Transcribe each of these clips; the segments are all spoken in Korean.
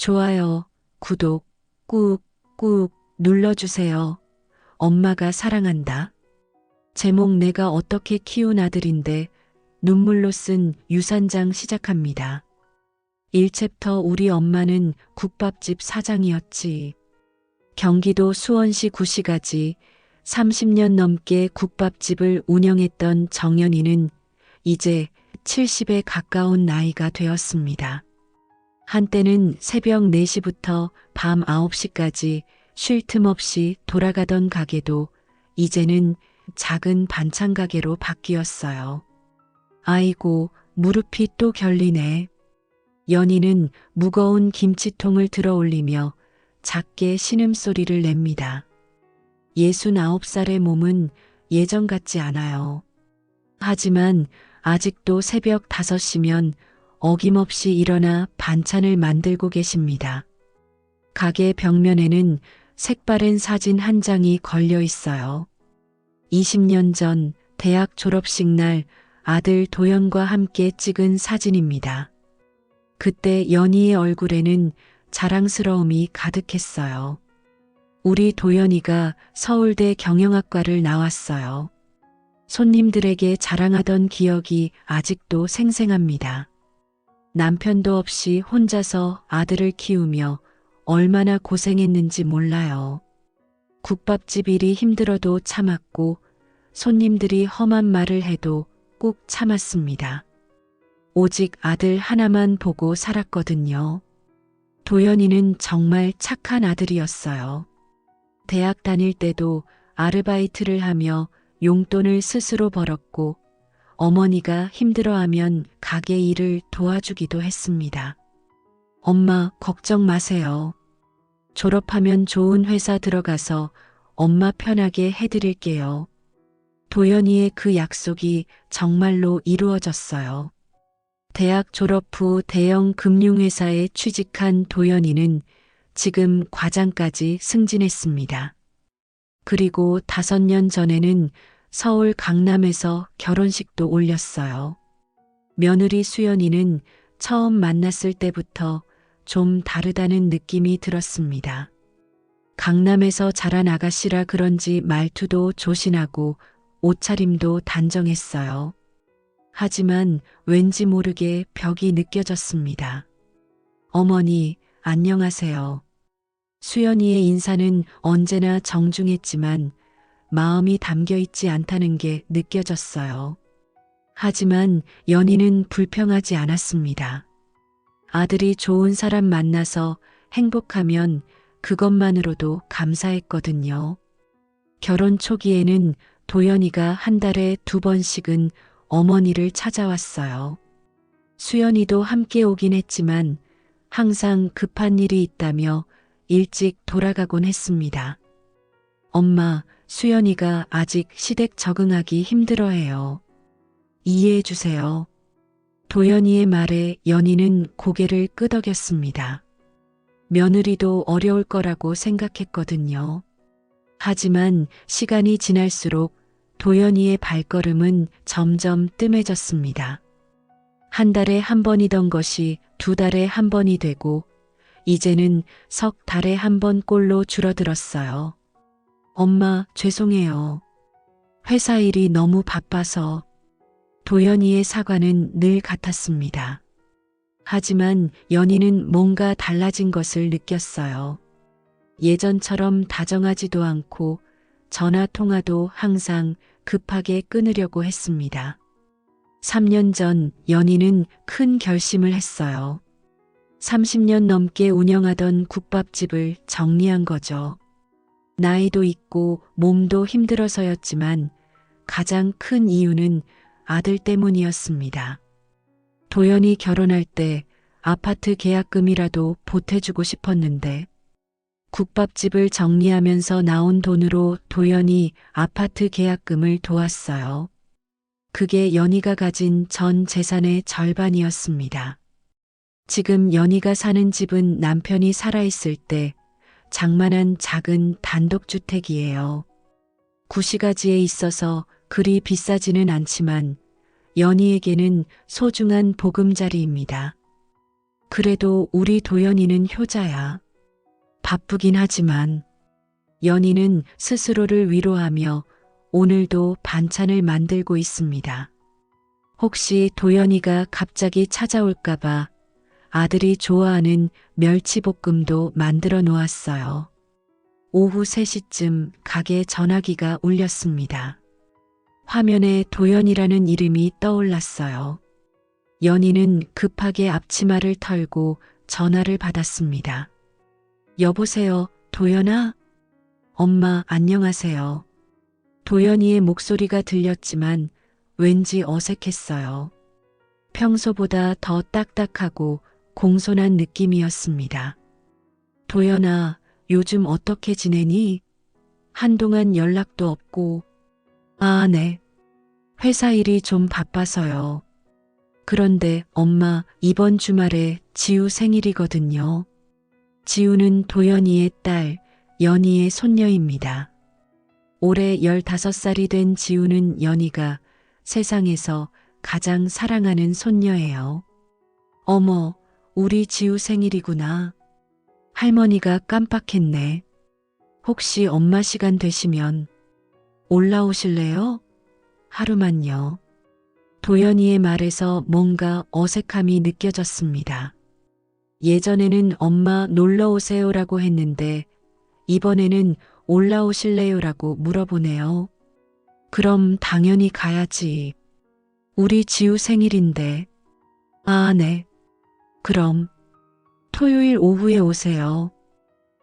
좋아요, 구독 꾹꾹 눌러주세요. 엄마가 사랑한다. 제목 내가 어떻게 키운 아들인데 눈물로 쓴 유산장 시작합니다. 1챕터 우리 엄마는 국밥집 사장이었지. 경기도 수원시 구시가지 30년 넘게 국밥집을 운영했던 정연이는 이제 70에 가까운 나이가 되었습니다. 한때는 새벽 4시부터 밤 9시까지 쉴 틈 없이 돌아가던 가게도 이제는 작은 반찬 가게로 바뀌었어요. 아이고, 무릎이 또 결리네. 연희는 무거운 김치통을 들어 올리며 작게 신음소리를 냅니다. 69살의 몸은 예전 같지 않아요. 하지만 아직도 새벽 5시면 어김없이 일어나 반찬을 만들고 계십니다. 가게 벽면에는 색바랜 사진 한 장이 걸려 있어요. 20년 전 대학 졸업식 날 아들 도연과 함께 찍은 사진입니다. 그때 연희의 얼굴에는 자랑스러움이 가득했어요. 우리 도연이가 서울대 경영학과를 나왔어요. 손님들에게 자랑하던 기억이 아직도 생생합니다. 남편도 없이 혼자서 아들을 키우며 얼마나 고생했는지 몰라요. 국밥집 일이 힘들어도 참았고 손님들이 험한 말을 해도 꾹 참았습니다. 오직 아들 하나만 보고 살았거든요. 도연이는 정말 착한 아들이었어요. 대학 다닐 때도 아르바이트를 하며 용돈을 스스로 벌었고 어머니가 힘들어하면 가게 일을 도와주기도 했습니다. 엄마 걱정 마세요. 졸업하면 좋은 회사 들어가서 엄마 편하게 해드릴게요. 도연이의 그 약속이 정말로 이루어졌어요. 대학 졸업 후 대형 금융회사에 취직한 도연이는 지금 과장까지 승진했습니다. 그리고 5년 전에는 서울 강남에서 결혼식도 올렸어요. 며느리 수연이는 처음 만났을 때부터 좀 다르다는 느낌이 들었습니다. 강남에서 자란 아가씨라 그런지 말투도 조신하고 옷차림도 단정했어요. 하지만 왠지 모르게 벽이 느껴졌습니다. 어머니, 안녕하세요. 수연이의 인사는 언제나 정중했지만 마음이 담겨 있지 않다는 게 느껴졌어요. 하지만 연희는 불평하지 않았습니다. 아들이 좋은 사람 만나서 행복하면 그것만으로도 감사했거든요. 결혼 초기에는 도연이가 한 달에 2번씩은 어머니를 찾아왔어요. 수연이도 함께 오긴 했지만 항상 급한 일이 있다며 일찍 돌아가곤 했습니다. 엄마, 수연이가 아직 시댁 적응하기 힘들어해요. 이해해 주세요. 도연이의 말에 연희는 고개를 끄덕였습니다. 며느리도 어려울 거라고 생각했거든요. 하지만 시간이 지날수록 도연이의 발걸음은 점점 뜸해졌습니다. 한 달에 한 번이던 것이 2달에 한 번이 되고 이제는 석 달에 한 번꼴로 줄어들었어요. 엄마, 죄송해요. 회사 일이 너무 바빠서. 도연이의 사과는 늘 같았습니다. 하지만 연희는 뭔가 달라진 것을 느꼈어요. 예전처럼 다정하지도 않고 전화 통화도 항상 급하게 끊으려고 했습니다. 3년 전 연희는 큰 결심을 했어요. 30년 넘게 운영하던 국밥집을 정리한 거죠. 나이도 있고 몸도 힘들어서였지만 가장 큰 이유는 아들 때문이었습니다. 도연이 결혼할 때 아파트 계약금이라도 보태주고 싶었는데 국밥집을 정리하면서 나온 돈으로 도연이 아파트 계약금을 도왔어요. 그게 연희가 가진 전 재산의 절반이었습니다. 지금 연희가 사는 집은 남편이 살아있을 때 장만한 작은 단독주택이에요. 구시가지에 있어서 그리 비싸지는 않지만 연희에게는 소중한 보금자리입니다. 그래도 우리 도연이는 효자야. 바쁘긴 하지만. 연희는 스스로를 위로하며 오늘도 반찬을 만들고 있습니다. 혹시 도연이가 갑자기 찾아올까봐 아들이 좋아하는 멸치볶음도 만들어 놓았어요. 오후 3시쯤 가게 전화기가 울렸습니다. 화면에 도연이라는 이름이 떠올랐어요. 연희는 급하게 앞치마를 털고 전화를 받았습니다. 여보세요, 도연아? 엄마, 안녕하세요. 도연이의 목소리가 들렸지만 왠지 어색했어요. 평소보다 더 딱딱하고 공손한 느낌이었습니다. 도연아, 요즘 어떻게 지내니? 한동안 연락도 없고. 아, 네. 회사 일이 좀 바빠서요. 그런데 엄마, 이번 주말에 지우 생일이거든요. 지우는 도연이의 딸, 연희의 손녀입니다. 올해 15살이 된 지우는 연희가 세상에서 가장 사랑하는 손녀예요. 어머, 우리 지우 생일이구나. 할머니가 깜빡했네. 혹시 엄마 시간 되시면 올라오실래요? 하루만요. 도연이의 말에서 뭔가 어색함이 느껴졌습니다. 예전에는 엄마 놀러 오세요라고 했는데 이번에는 올라오실래요라고 물어보네요. 그럼 당연히 가야지. 우리 지우 생일인데. 아, 네. 그럼 토요일 오후에 오세요.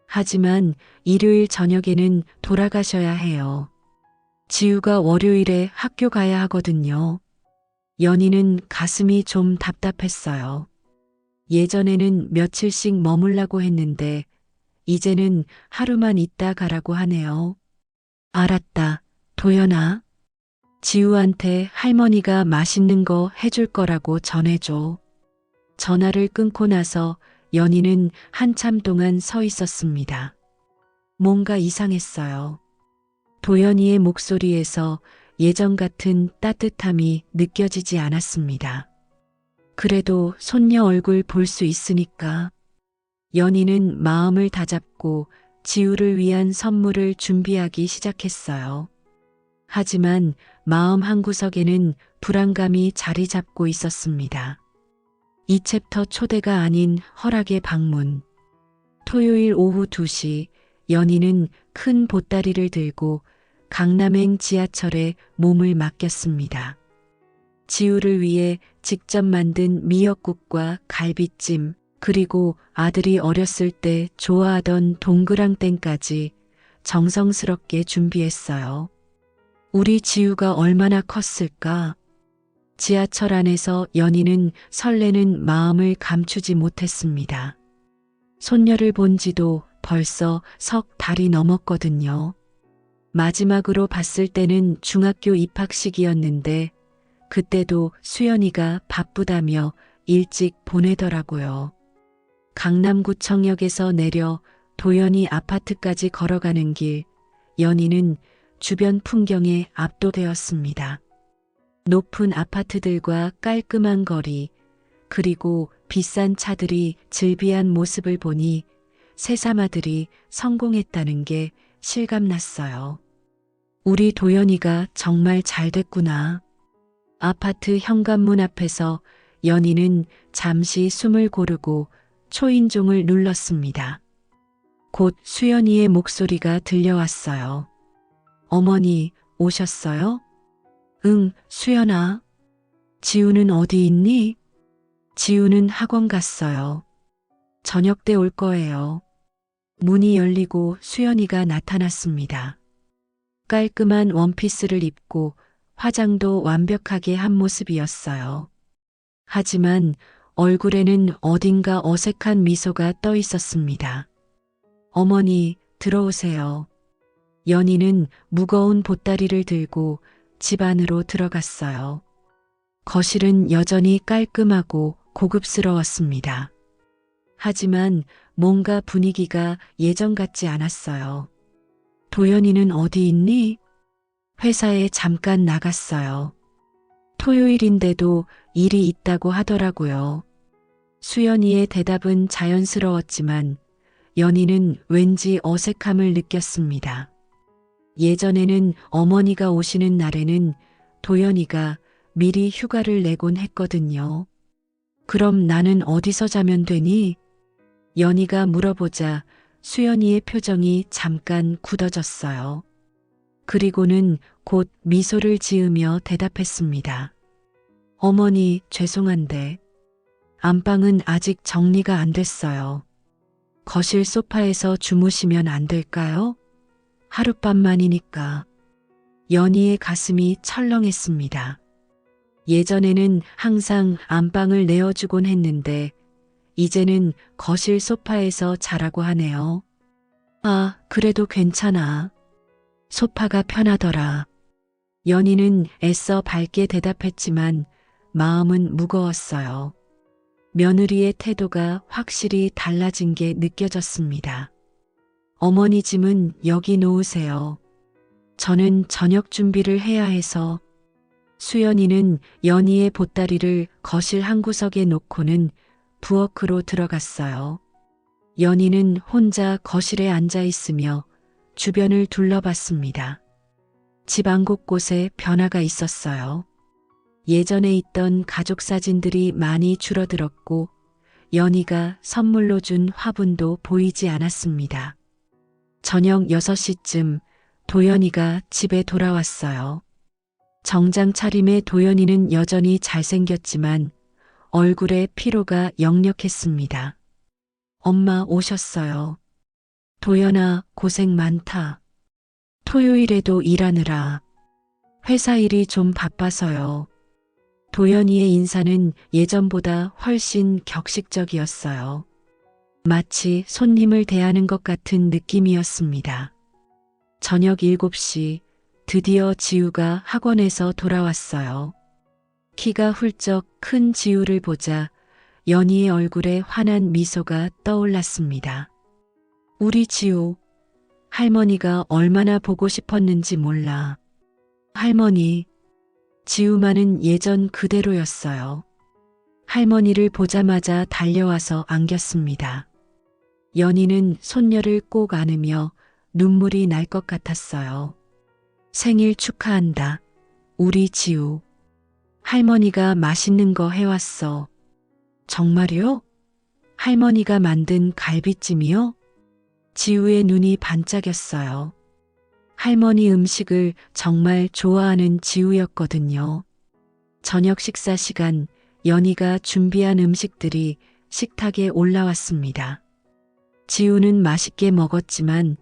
하지만 일요일 저녁에는 돌아가셔야 해요. 지우가 월요일에 학교 가야 하거든요. 연희는 가슴이 좀 답답했어요. 예전에는 며칠씩 머물라고 했는데 이제는 하루만 있다 가라고 하네요. 알았다, 도연아. 지우한테 할머니가 맛있는 거 해줄 거라고 전해줘. 전화를 끊고 나서 연희는 한참 동안 서 있었습니다. 뭔가 이상했어요. 도연이의 목소리에서 예전 같은 따뜻함이 느껴지지 않았습니다. 그래도 손녀 얼굴 볼 수 있으니까. 연희는 마음을 다잡고 지우를 위한 선물을 준비하기 시작했어요. 하지만 마음 한구석에는 불안감이 자리 잡고 있었습니다. 이 챕터 초대가 아닌 허락의 방문. 토요일 오후 2시 연희는 큰 보따리를 들고 강남행 지하철에 몸을 맡겼습니다. 지우를 위해 직접 만든 미역국과 갈비찜, 그리고 아들이 어렸을 때 좋아하던 동그랑땡까지 정성스럽게 준비했어요. 우리 지우가 얼마나 컸을까? 지하철 안에서 연희는 설레는 마음을 감추지 못했습니다. 손녀를 본 지도 벌써 석 달이 넘었거든요. 마지막으로 봤을 때는 중학교 입학식이었는데 그때도 수연이가 바쁘다며 일찍 보내더라고요. 강남구청역에서 내려 도연이 아파트까지 걸어가는 길, 연희는 주변 풍경에 압도되었습니다. 높은 아파트들과 깔끔한 거리, 그리고 비싼 차들이 즐비한 모습을 보니 새삼아들이 성공했다는 게 실감났어요. 우리 도연이가 정말 잘 됐구나. 아파트 현관문 앞에서 연희는 잠시 숨을 고르고 초인종을 눌렀습니다. 곧 수연이의 목소리가 들려왔어요. 어머니, 오셨어요? 응, 수연아. 지우는 어디 있니? 지우는 학원 갔어요. 저녁 때 올 거예요. 문이 열리고 수연이가 나타났습니다. 깔끔한 원피스를 입고 화장도 완벽하게 한 모습이었어요. 하지만 얼굴에는 어딘가 어색한 미소가 떠 있었습니다. 어머니, 들어오세요. 연희는 무거운 보따리를 들고 집 안으로 들어갔어요. 거실은 여전히 깔끔하고 고급스러웠습니다. 하지만 뭔가 분위기가 예전 같지 않았어요. 도연이는 어디 있니? 회사에 잠깐 나갔어요. 토요일인데도 일이 있다고 하더라고요. 수연이의 대답은 자연스러웠지만 연희는 왠지 어색함을 느꼈습니다. 예전에는 어머니가 오시는 날에는 도연이가 미리 휴가를 내곤 했거든요. 그럼 나는 어디서 자면 되니? 연희가 물어보자 수연이의 표정이 잠깐 굳어졌어요. 그리고는 곧 미소를 지으며 대답했습니다. 어머니, 죄송한데 안방은 아직 정리가 안 됐어요. 거실 소파에서 주무시면 안 될까요? 하룻밤만이니까. 연희의 가슴이 철렁했습니다. 예전에는 항상 안방을 내어주곤 했는데 이제는 거실 소파에서 자라고 하네요. 아, 그래도 괜찮아. 소파가 편하더라. 연희는 애써 밝게 대답했지만 마음은 무거웠어요. 며느리의 태도가 확실히 달라진 게 느껴졌습니다. 어머니 짐은 여기 놓으세요. 저는 저녁 준비를 해야 해서. 수연이는 연희의 보따리를 거실 한 구석에 놓고는 부엌으로 들어갔어요. 연희는 혼자 거실에 앉아 있으며 주변을 둘러봤습니다. 집 안 곳곳에 변화가 있었어요. 예전에 있던 가족 사진들이 많이 줄어들었고 연희가 선물로 준 화분도 보이지 않았습니다. 저녁 6시쯤 도연이가 집에 돌아왔어요. 정장 차림의 도연이는 여전히 잘생겼지만 얼굴에 피로가 역력했습니다. 엄마 오셨어요. 도연아, 고생 많다. 토요일에도 일하느라. 회사 일이 좀 바빠서요. 도연이의 인사는 예전보다 훨씬 격식적이었어요. 마치 손님을 대하는 것 같은 느낌이었습니다. 저녁 7시 드디어 지우가 학원에서 돌아왔어요. 키가 훌쩍 큰 지우를 보자 연희의 얼굴에 환한 미소가 떠올랐습니다. 우리 지우, 할머니가 얼마나 보고 싶었는지 몰라. 할머니, 지우만은 예전 그대로였어요. 할머니를 보자마자 달려와서 안겼습니다. 연희는 손녀를 꼭 안으며 눈물이 날 것 같았어요. 생일 축하한다, 우리 지우. 할머니가 맛있는 거 해왔어. 정말요? 할머니가 만든 갈비찜이요? 지우의 눈이 반짝였어요. 할머니 음식을 정말 좋아하는 지우였거든요. 저녁 식사 시간 연희가 준비한 음식들이 식탁에 올라왔습니다. 지우는 맛있게 먹었지만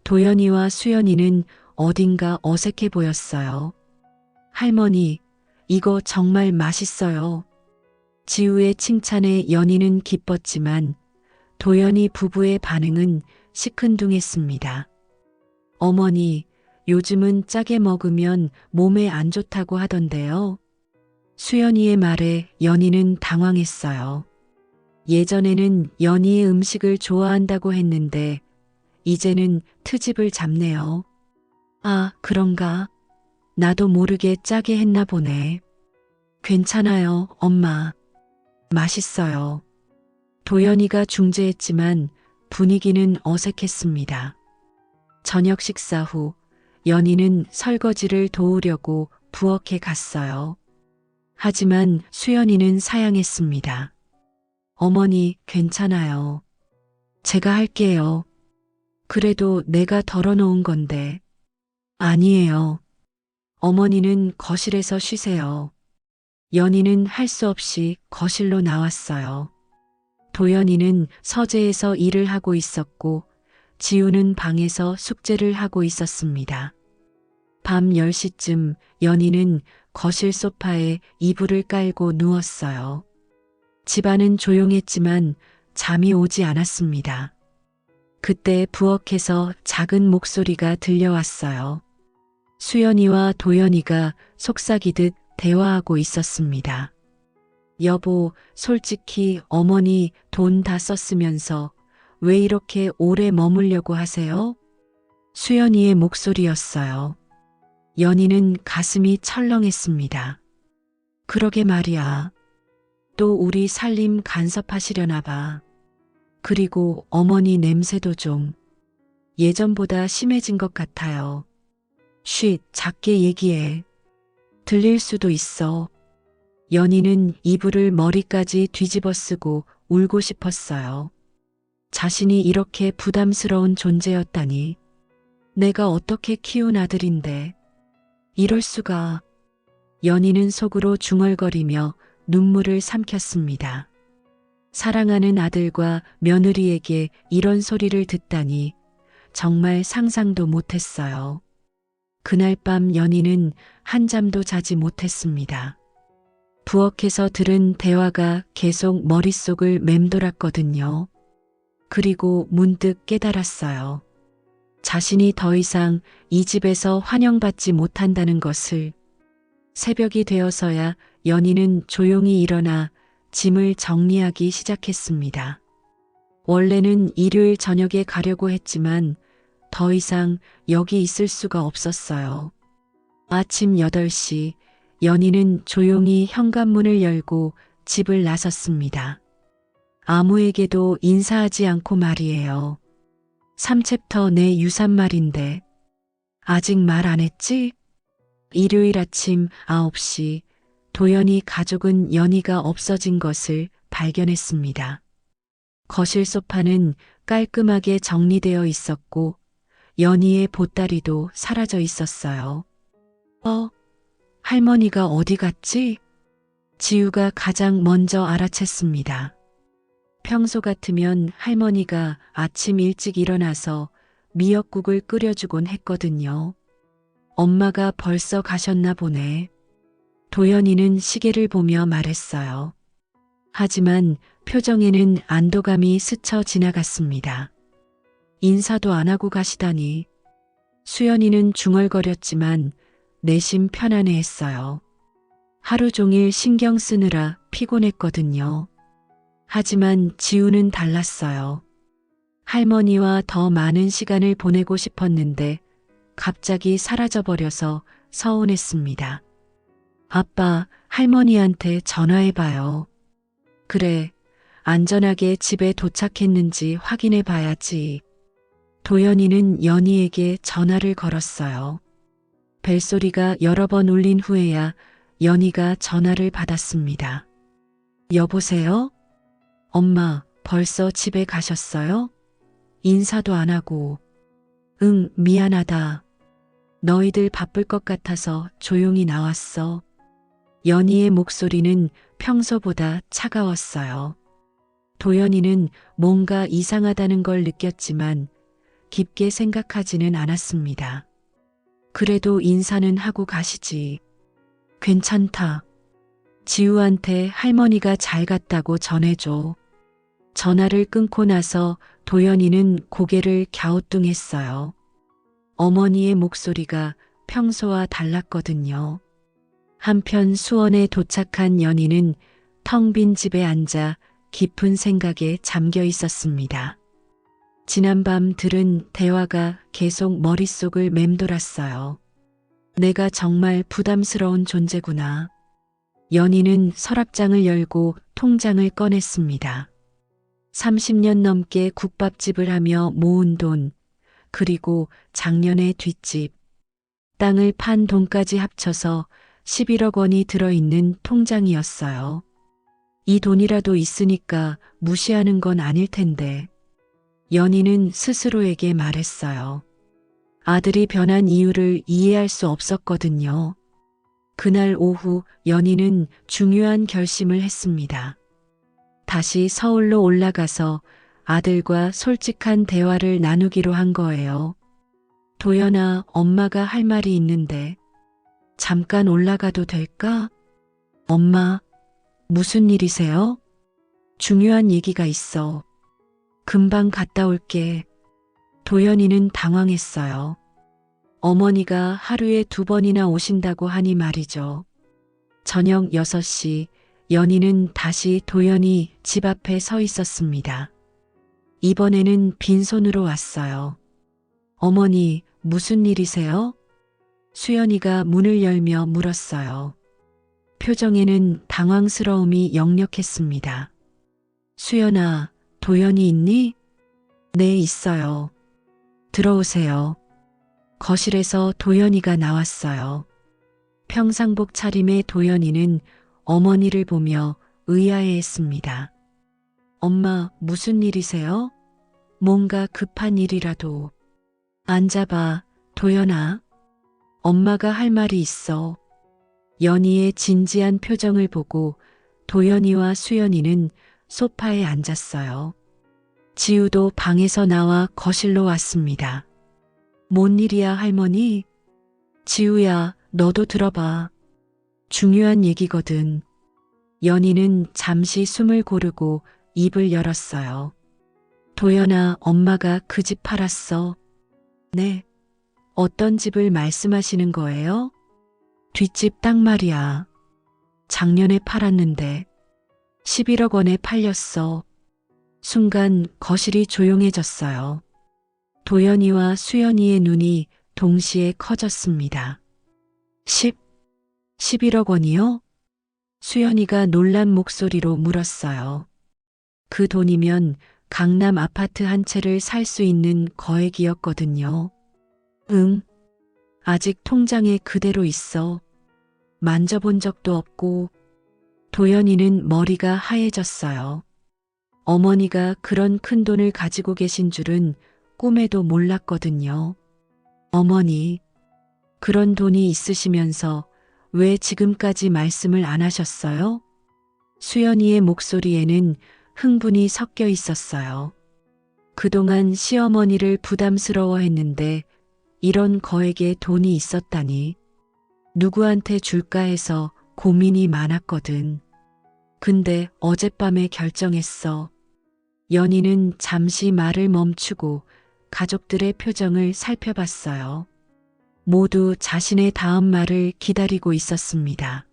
도연이와 수연이는 어딘가 어색해 보였어요. 할머니, 이거 정말 맛있어요. 지우의 칭찬에 연희는 기뻤지만 도연이 부부의 반응은 시큰둥했습니다. 어머니, 요즘은 짜게 먹으면 몸에 안 좋다고 하던데요. 수연이의 말에 연희는 당황했어요. 예전에는 연희의 음식을 좋아한다고 했는데 이제는 트집을 잡네요. 아, 그런가? 나도 모르게 짜게 했나 보네. 괜찮아요, 엄마. 맛있어요. 도연이가 중재했지만 분위기는 어색했습니다. 저녁 식사 후 연희는 설거지를 도우려고 부엌에 갔어요. 하지만 수연이는 사양했습니다. 어머니, 괜찮아요. 제가 할게요. 그래도 내가 덜어놓은 건데. 아니에요. 어머니는 거실에서 쉬세요. 연희는 할 수 없이 거실로 나왔어요. 도연이는 서재에서 일을 하고 있었고 지우는 방에서 숙제를 하고 있었습니다. 밤 10시쯤 연희는 거실 소파에 이불을 깔고 누웠어요. 집안은 조용했지만 잠이 오지 않았습니다. 그때 부엌에서 작은 목소리가 들려왔어요. 수연이와 도연이가 속삭이듯 대화하고 있었습니다. 여보, 솔직히 어머니 돈 다 썼으면서 왜 이렇게 오래 머물려고 하세요? 수연이의 목소리였어요. 연희는 가슴이 철렁했습니다. 그러게 말이야. 또 우리 살림 간섭하시려나 봐. 그리고 어머니 냄새도 좀 예전보다 심해진 것 같아요. 쉿, 작게 얘기해. 들릴 수도 있어. 연희는 이불을 머리까지 뒤집어 쓰고 울고 싶었어요. 자신이 이렇게 부담스러운 존재였다니. 내가 어떻게 키운 아들인데. 이럴 수가. 연희는 속으로 중얼거리며 눈물을 삼켰습니다. 사랑하는 아들과 며느리에게 이런 소리를 듣다니 정말 상상도 못했어요. 그날 밤 연희는 한잠도 자지 못했습니다. 부엌에서 들은 대화가 계속 머릿속을 맴돌았거든요. 그리고 문득 깨달았어요. 자신이 더 이상 이 집에서 환영받지 못한다는 것을. 새벽이 되어서야 연희는 조용히 일어나 짐을 정리하기 시작했습니다. 원래는 일요일 저녁에 가려고 했지만 더 이상 여기 있을 수가 없었어요. 아침 8시 연희는 조용히 현관문을 열고 집을 나섰습니다. 아무에게도 인사하지 않고 말이에요. 3챕터 내 유산말인데 아직 말 안 했지? 일요일 아침 9시 도연이 가족은 연희가 없어진 것을 발견했습니다. 거실 소파는 깔끔하게 정리되어 있었고 연희의 보따리도 사라져 있었어요. 할머니가 어디 갔지? 지우가 가장 먼저 알아챘습니다. 평소 같으면 할머니가 아침 일찍 일어나서 미역국을 끓여주곤 했거든요. 엄마가 벌써 가셨나 보네. 도연이는 시계를 보며 말했어요. 하지만 표정에는 안도감이 스쳐 지나갔습니다. 인사도 안 하고 가시다니. 수연이는 중얼거렸지만 내심 편안해했어요. 하루 종일 신경 쓰느라 피곤했거든요. 하지만 지우는 달랐어요. 할머니와 더 많은 시간을 보내고 싶었는데 갑자기 사라져버려서 서운했습니다. 아빠, 할머니한테 전화해봐요. 그래, 안전하게 집에 도착했는지 확인해봐야지. 도연이는 연희에게 전화를 걸었어요. 벨소리가 여러 번 울린 후에야 연희가 전화를 받았습니다. 여보세요? 엄마, 벌써 집에 가셨어요? 인사도 안 하고. 응, 미안하다. 너희들 바쁠 것 같아서 조용히 나왔어. 연희의 목소리는 평소보다 차가웠어요. 도연이는 뭔가 이상하다는 걸 느꼈지만 깊게 생각하지는 않았습니다. 그래도 인사는 하고 가시지. 괜찮다. 지우한테 할머니가 잘 갔다고 전해줘. 전화를 끊고 나서 도연이는 고개를 갸우뚱했어요. 어머니의 목소리가 평소와 달랐거든요. 한편 수원에 도착한 연희는 텅 빈 집에 앉아 깊은 생각에 잠겨 있었습니다. 지난밤 들은 대화가 계속 머릿속을 맴돌았어요. 내가 정말 부담스러운 존재구나. 연희는 서랍장을 열고 통장을 꺼냈습니다. 30년 넘게 국밥집을 하며 모은 돈, 그리고 작년의 뒷집, 땅을 판 돈까지 합쳐서 11억 원이 들어있는 통장이었어요. 이 돈이라도 있으니까 무시하는 건 아닐 텐데. 연희는 스스로에게 말했어요. 아들이 변한 이유를 이해할 수 없었거든요. 그날 오후 연희는 중요한 결심을 했습니다. 다시 서울로 올라가서 아들과 솔직한 대화를 나누기로 한 거예요. 도연아, 엄마가 할 말이 있는데 잠깐 올라가도 될까? 엄마, 무슨 일이세요? 중요한 얘기가 있어. 금방 갔다 올게. 도연이는 당황했어요. 어머니가 하루에 2번이나 오신다고 하니 말이죠. 저녁 6시 연희는 다시 도연이 집 앞에 서 있었습니다. 이번에는 빈손으로 왔어요. 어머니, 무슨 일이세요? 수연이가 문을 열며 물었어요. 표정에는 당황스러움이 역력했습니다. 수연아, 도연이 있니? 네, 있어요. 들어오세요. 거실에서 도연이가 나왔어요. 평상복 차림의 도연이는 어머니를 보며 의아해했습니다. 엄마, 무슨 일이세요? 뭔가 급한 일이라도. 앉아봐, 도연아. 엄마가 할 말이 있어. 연희의 진지한 표정을 보고 도연이와 수연이는 소파에 앉았어요. 지우도 방에서 나와 거실로 왔습니다. 뭔 일이야, 할머니? 지우야, 너도 들어봐. 중요한 얘기거든. 연희는 잠시 숨을 고르고 입을 열었어요. 도연아, 엄마가 그 집 팔았어. 네. 어떤 집을 말씀하시는 거예요? 뒷집 딱 말이야. 작년에 팔았는데 11억 원에 팔렸어. 순간 거실이 조용해졌어요. 도연이와 수연이의 눈이 동시에 커졌습니다. 11억 원이요? 수연이가 놀란 목소리로 물었어요. 그 돈이면 강남 아파트 한 채를 살 수 있는 거액이었거든요. 응. 아직 통장에 그대로 있어. 만져본 적도 없고. 도연이는 머리가 하얘졌어요. 어머니가 그런 큰 돈을 가지고 계신 줄은 꿈에도 몰랐거든요. 어머니, 그런 돈이 있으시면서 왜 지금까지 말씀을 안 하셨어요? 수연이의 목소리에는 흥분이 섞여 있었어요. 그동안 시어머니를 부담스러워했는데 이런 거액의 돈이 있었다니. 누구한테 줄까 해서 고민이 많았거든. 근데 어젯밤에 결정했어. 연희는 잠시 말을 멈추고 가족들의 표정을 살펴봤어요. 모두 자신의 다음 말을 기다리고 있었습니다.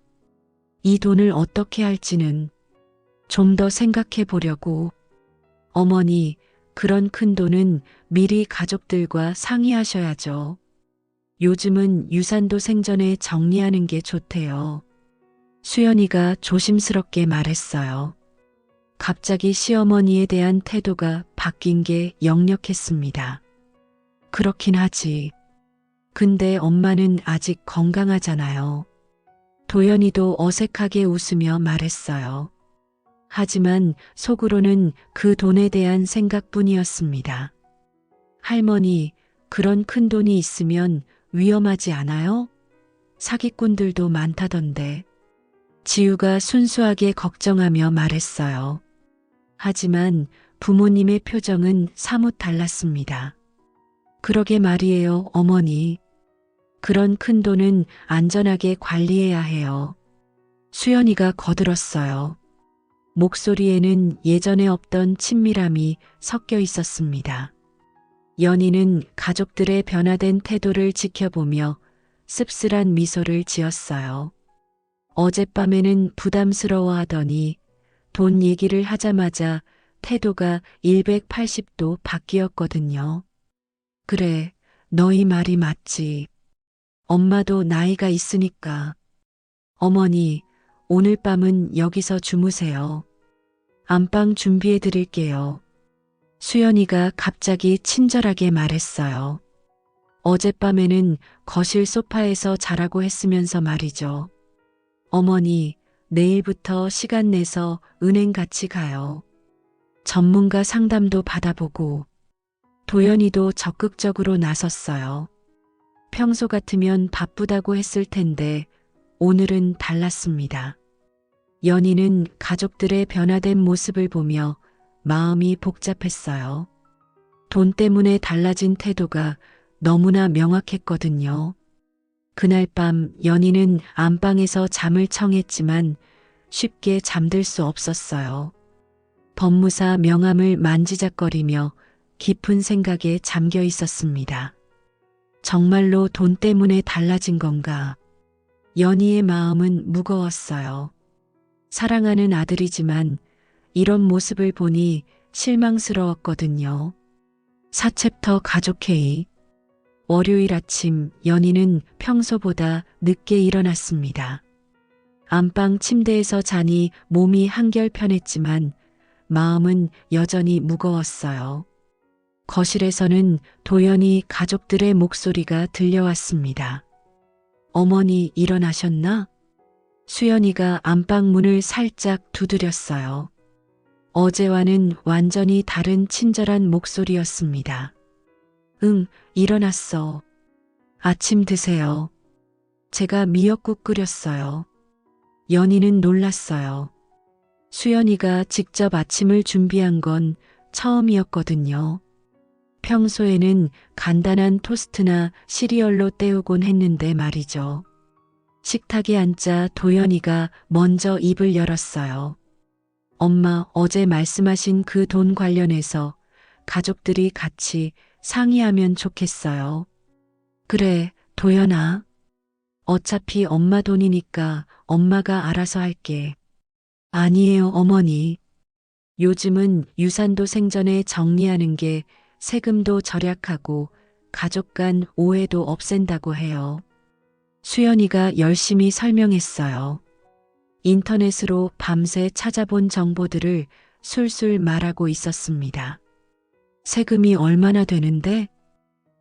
이 돈을 어떻게 할지는 좀 더 생각해 보려고. 어머니, 그런 큰 돈은 미리 가족들과 상의하셔야죠. 요즘은 유산도 생전에 정리하는 게 좋대요. 수연이가 조심스럽게 말했어요. 갑자기 시어머니에 대한 태도가 바뀐 게 역력했습니다. 그렇긴 하지. 근데 엄마는 아직 건강하잖아요. 도연이도 어색하게 웃으며 말했어요. 하지만 속으로는 그 돈에 대한 생각뿐이었습니다. 할머니, 그런 큰 돈이 있으면 위험하지 않아요? 사기꾼들도 많다던데. 지우가 순수하게 걱정하며 말했어요. 하지만 부모님의 표정은 사뭇 달랐습니다. 그러게 말이에요, 어머니. 그런 큰 돈은 안전하게 관리해야 해요. 수연이가 거들었어요. 목소리에는 예전에 없던 친밀함이 섞여 있었습니다. 연희는 가족들의 변화된 태도를 지켜보며 씁쓸한 미소를 지었어요. 어젯밤에는 부담스러워하더니 돈 얘기를 하자마자 태도가 180도 바뀌었거든요. 그래, 너희 말이 맞지. 엄마도 나이가 있으니까. 어머니, 오늘 밤은 여기서 주무세요. 안방 준비해 드릴게요. 수연이가 갑자기 친절하게 말했어요. 어젯밤에는 거실 소파에서 자라고 했으면서 말이죠. 어머니, 내일부터 시간 내서 은행 같이 가요. 전문가 상담도 받아보고. 도연이도 적극적으로 나섰어요. 평소 같으면 바쁘다고 했을 텐데 오늘은 달랐습니다. 연희는 가족들의 변화된 모습을 보며 마음이 복잡했어요. 돈 때문에 달라진 태도가 너무나 명확했거든요. 그날 밤 연희는 안방에서 잠을 청했지만 쉽게 잠들 수 없었어요. 법무사 명함을 만지작거리며 깊은 생각에 잠겨 있었습니다. 정말로 돈 때문에 달라진 건가? 연희의 마음은 무거웠어요. 사랑하는 아들이지만 이런 모습을 보니 실망스러웠거든요. 4챕터 가족회의. 월요일 아침 연희는 평소보다 늦게 일어났습니다. 안방 침대에서 자니 몸이 한결 편했지만 마음은 여전히 무거웠어요. 거실에서는 도연히 가족들의 목소리가 들려왔습니다. 어머니 일어나셨나? 수연이가 안방 문을 살짝 두드렸어요. 어제와는 완전히 다른 친절한 목소리였습니다. 응, 일어났어. 아침 드세요. 제가 미역국 끓였어요. 연희는 놀랐어요. 수연이가 직접 아침을 준비한 건 처음이었거든요. 평소에는 간단한 토스트나 시리얼로 때우곤 했는데 말이죠. 식탁에 앉자 도연이가 먼저 입을 열었어요. 엄마, 어제 말씀하신 그 돈 관련해서 가족들이 같이 상의하면 좋겠어요. 그래, 도연아. 어차피 엄마 돈이니까 엄마가 알아서 할게. 아니에요, 어머니. 요즘은 유산도 생전에 정리하는 게 세금도 절약하고 가족 간 오해도 없앤다고 해요. 수연이가 열심히 설명했어요. 인터넷으로 밤새 찾아본 정보들을 술술 말하고 있었습니다. 세금이 얼마나 되는데?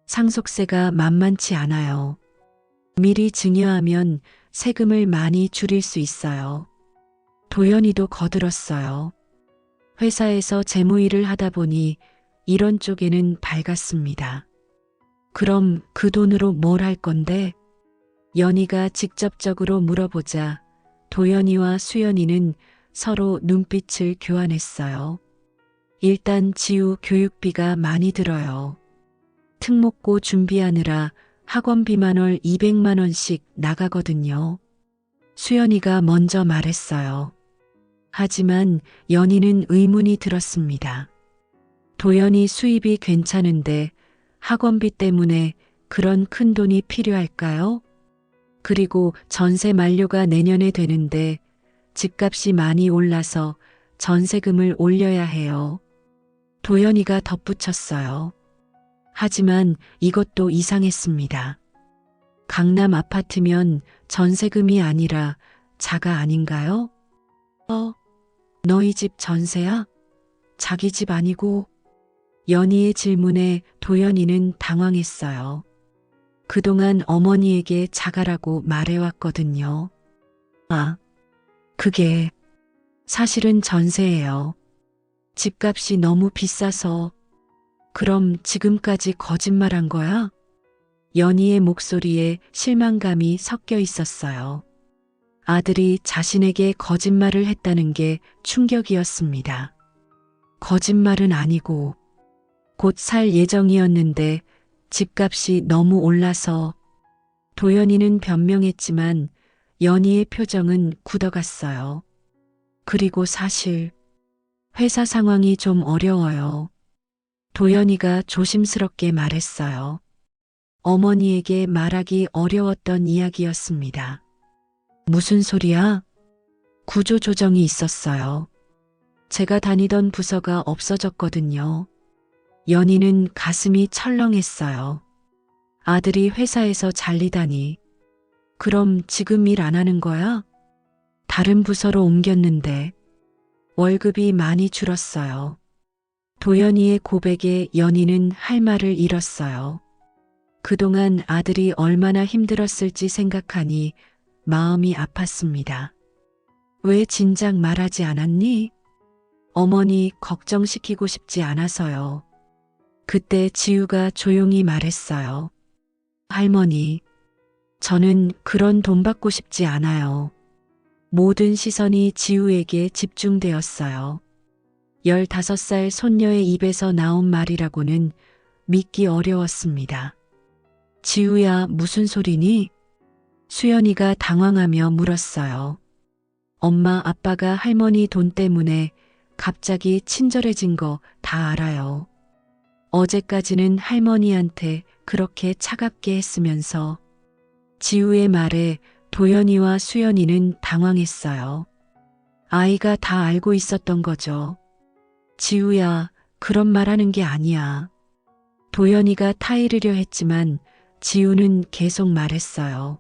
상속세가 만만치 않아요. 미리 증여하면 세금을 많이 줄일 수 있어요. 도연이도 거들었어요. 회사에서 재무일을 하다 보니 이런 쪽에는 밝았습니다. 그럼 그 돈으로 뭘 할 건데? 연희가 직접적으로 물어보자 도연이와 수연이는 서로 눈빛을 교환했어요. 일단 지우 교육비가 많이 들어요. 특목고 준비하느라 학원비만 월 200만 원씩 나가거든요. 수연이가 먼저 말했어요. 하지만 연희는 의문이 들었습니다. 도연이 수입이 괜찮은데 학원비 때문에 그런 큰 돈이 필요할까요? 그리고 전세 만료가 내년에 되는데 집값이 많이 올라서 전세금을 올려야 해요. 도연이가 덧붙였어요. 하지만 이것도 이상했습니다. 강남 아파트면 전세금이 아니라 자가 아닌가요? 너희 집 전세야? 자기 집 아니고? 연희의 질문에 도연이는 당황했어요. 그동안 어머니에게 자가라고 말해왔거든요. 아, 그게 사실은 전세예요. 집값이 너무 비싸서. 그럼 지금까지 거짓말한 거야? 연희의 목소리에 실망감이 섞여 있었어요. 아들이 자신에게 거짓말을 했다는 게 충격이었습니다. 거짓말은 아니고 곧 살 예정이었는데 집값이 너무 올라서. 도연이는 변명했지만 연희의 표정은 굳어갔어요. 그리고 사실 회사 상황이 좀 어려워요. 도연이가 조심스럽게 말했어요. 어머니에게 말하기 어려웠던 이야기였습니다. 무슨 소리야? 구조조정이 있었어요. 제가 다니던 부서가 없어졌거든요. 연희는 가슴이 철렁했어요. 아들이 회사에서 잘리다니. 그럼 지금 일 안 하는 거야? 다른 부서로 옮겼는데. 월급이 많이 줄었어요. 도연이의 고백에 연희는 할 말을 잃었어요. 그동안 아들이 얼마나 힘들었을지 생각하니 마음이 아팠습니다. 왜 진작 말하지 않았니? 어머니 걱정시키고 싶지 않아서요. 그때 지우가 조용히 말했어요. 할머니, 저는 그런 돈 받고 싶지 않아요. 모든 시선이 지우에게 집중되었어요. 15살 손녀의 입에서 나온 말이라고는 믿기 어려웠습니다. 지우야, 무슨 소리니? 수연이가 당황하며 물었어요. 엄마, 아빠가 할머니 돈 때문에 갑자기 친절해진 거 다 알아요. 어제까지는 할머니한테 그렇게 차갑게 했으면서. 지우의 말에 도연이와 수연이는 당황했어요. 아이가 다 알고 있었던 거죠. 지우야, 그런 말 하는 게 아니야. 도연이가 타이르려 했지만 지우는 계속 말했어요.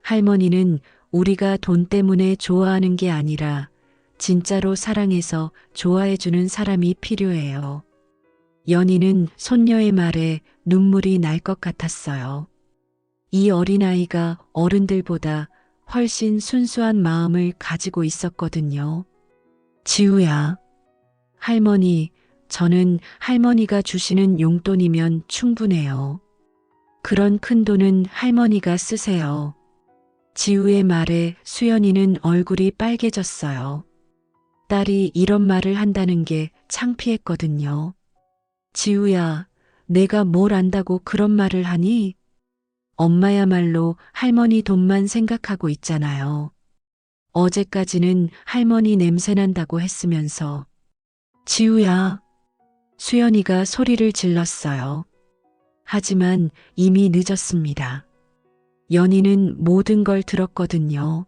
할머니는 우리가 돈 때문에 좋아하는 게 아니라 진짜로 사랑해서 좋아해주는 사람이 필요해요. 연희는 손녀의 말에 눈물이 날 것 같았어요. 이 어린아이가 어른들보다 훨씬 순수한 마음을 가지고 있었거든요. 지우야. 할머니, 저는 할머니가 주시는 용돈이면 충분해요. 그런 큰 돈은 할머니가 쓰세요. 지우의 말에 수연이는 얼굴이 빨개졌어요. 딸이 이런 말을 한다는 게 창피했거든요. 지우야, 내가 뭘 안다고 그런 말을 하니? 엄마야말로 할머니 돈만 생각하고 있잖아요. 어제까지는 할머니 냄새 난다고 했으면서. 지우야. 수연이가 소리를 질렀어요. 하지만 이미 늦었습니다. 연희는 모든 걸 들었거든요.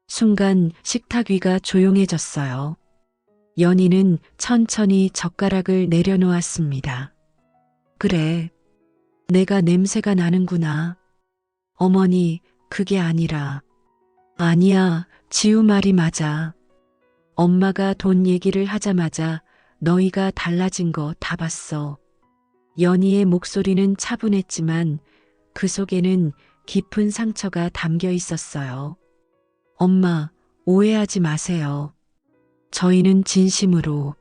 순간 식탁 위가 조용해졌어요. 연희는 천천히 젓가락을 내려놓았습니다. 그래, 내가 냄새가 나는구나. 어머니, 그게 아니라. 아니야, 지우 말이 맞아. 엄마가 돈 얘기를 하자마자 너희가 달라진 거 다 봤어. 연희의 목소리는 차분했지만 그 속에는 깊은 상처가 담겨 있었어요. 엄마, 오해하지 마세요. 저희는 진심으로.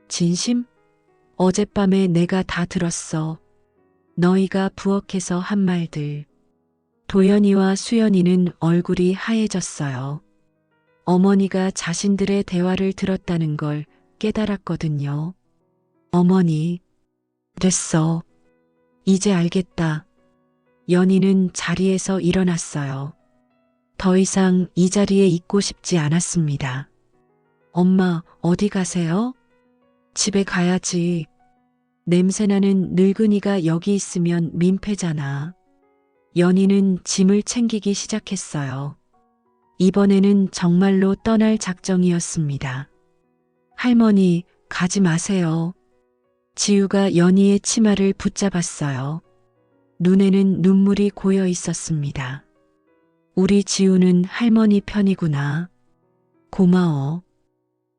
진심? 어젯밤에 내가 다 들었어. 너희가 부엌에서 한 말들. 도연이와 수연이는 얼굴이 하얘졌어요. 어머니가 자신들의 대화를 들었다는 걸 깨달았거든요. 어머니, 됐어. 이제 알겠다. 연희는 자리에서 일어났어요. 더 이상 이 자리에 있고 싶지 않았습니다. 엄마, 어디 가세요? 집에 가야지. 냄새나는 늙은이가 여기 있으면 민폐잖아. 연희는 짐을 챙기기 시작했어요. 이번에는 정말로 떠날 작정이었습니다. 할머니, 가지 마세요. 지우가 연희의 치마를 붙잡았어요. 눈에는 눈물이 고여 있었습니다. 우리 지우는 할머니 편이구나. 고마워.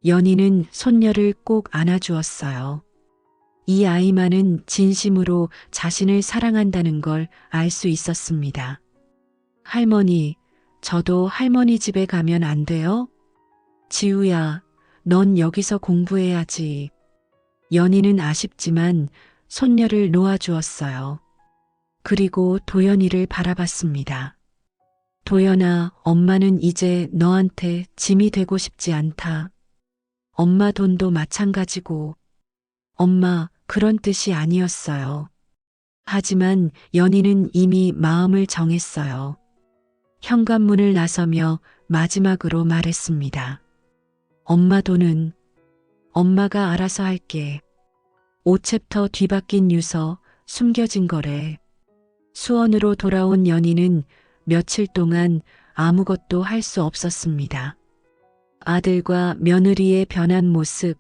연희는 손녀를 꼭 안아주었어요. 이 아이만은 진심으로 자신을 사랑한다는 걸 알 수 있었습니다. 할머니, 저도 할머니 집에 가면 안 돼요? 지우야, 넌 여기서 공부해야지. 연희는 아쉽지만 손녀를 놓아주었어요. 그리고 도연이를 바라봤습니다. 도연아, 엄마는 이제 너한테 짐이 되고 싶지 않다. 엄마 돈도 마찬가지고. 엄마, 그런 뜻이 아니었어요. 하지만 연희는 이미 마음을 정했어요. 현관문을 나서며 마지막으로 말했습니다. 엄마 돈은 엄마가 알아서 할게. 5챕터 뒤바뀐 유서, 숨겨진 거래. 수원으로 돌아온 연희는 며칠 동안 아무것도 할 수 없었습니다. 아들과 며느리의 변한 모습,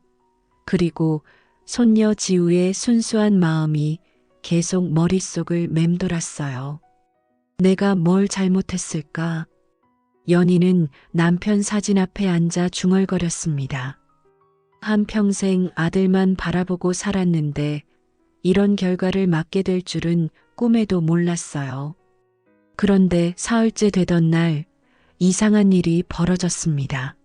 그리고 손녀 지우의 순수한 마음이 계속 머릿속을 맴돌았어요. 내가 뭘 잘못했을까? 연희는 남편 사진 앞에 앉아 중얼거렸습니다. 한평생 아들만 바라보고 살았는데 이런 결과를 맞게 될 줄은 꿈에도 몰랐어요. 그런데 사흘째 되던 날 이상한 일이 벌어졌습니다.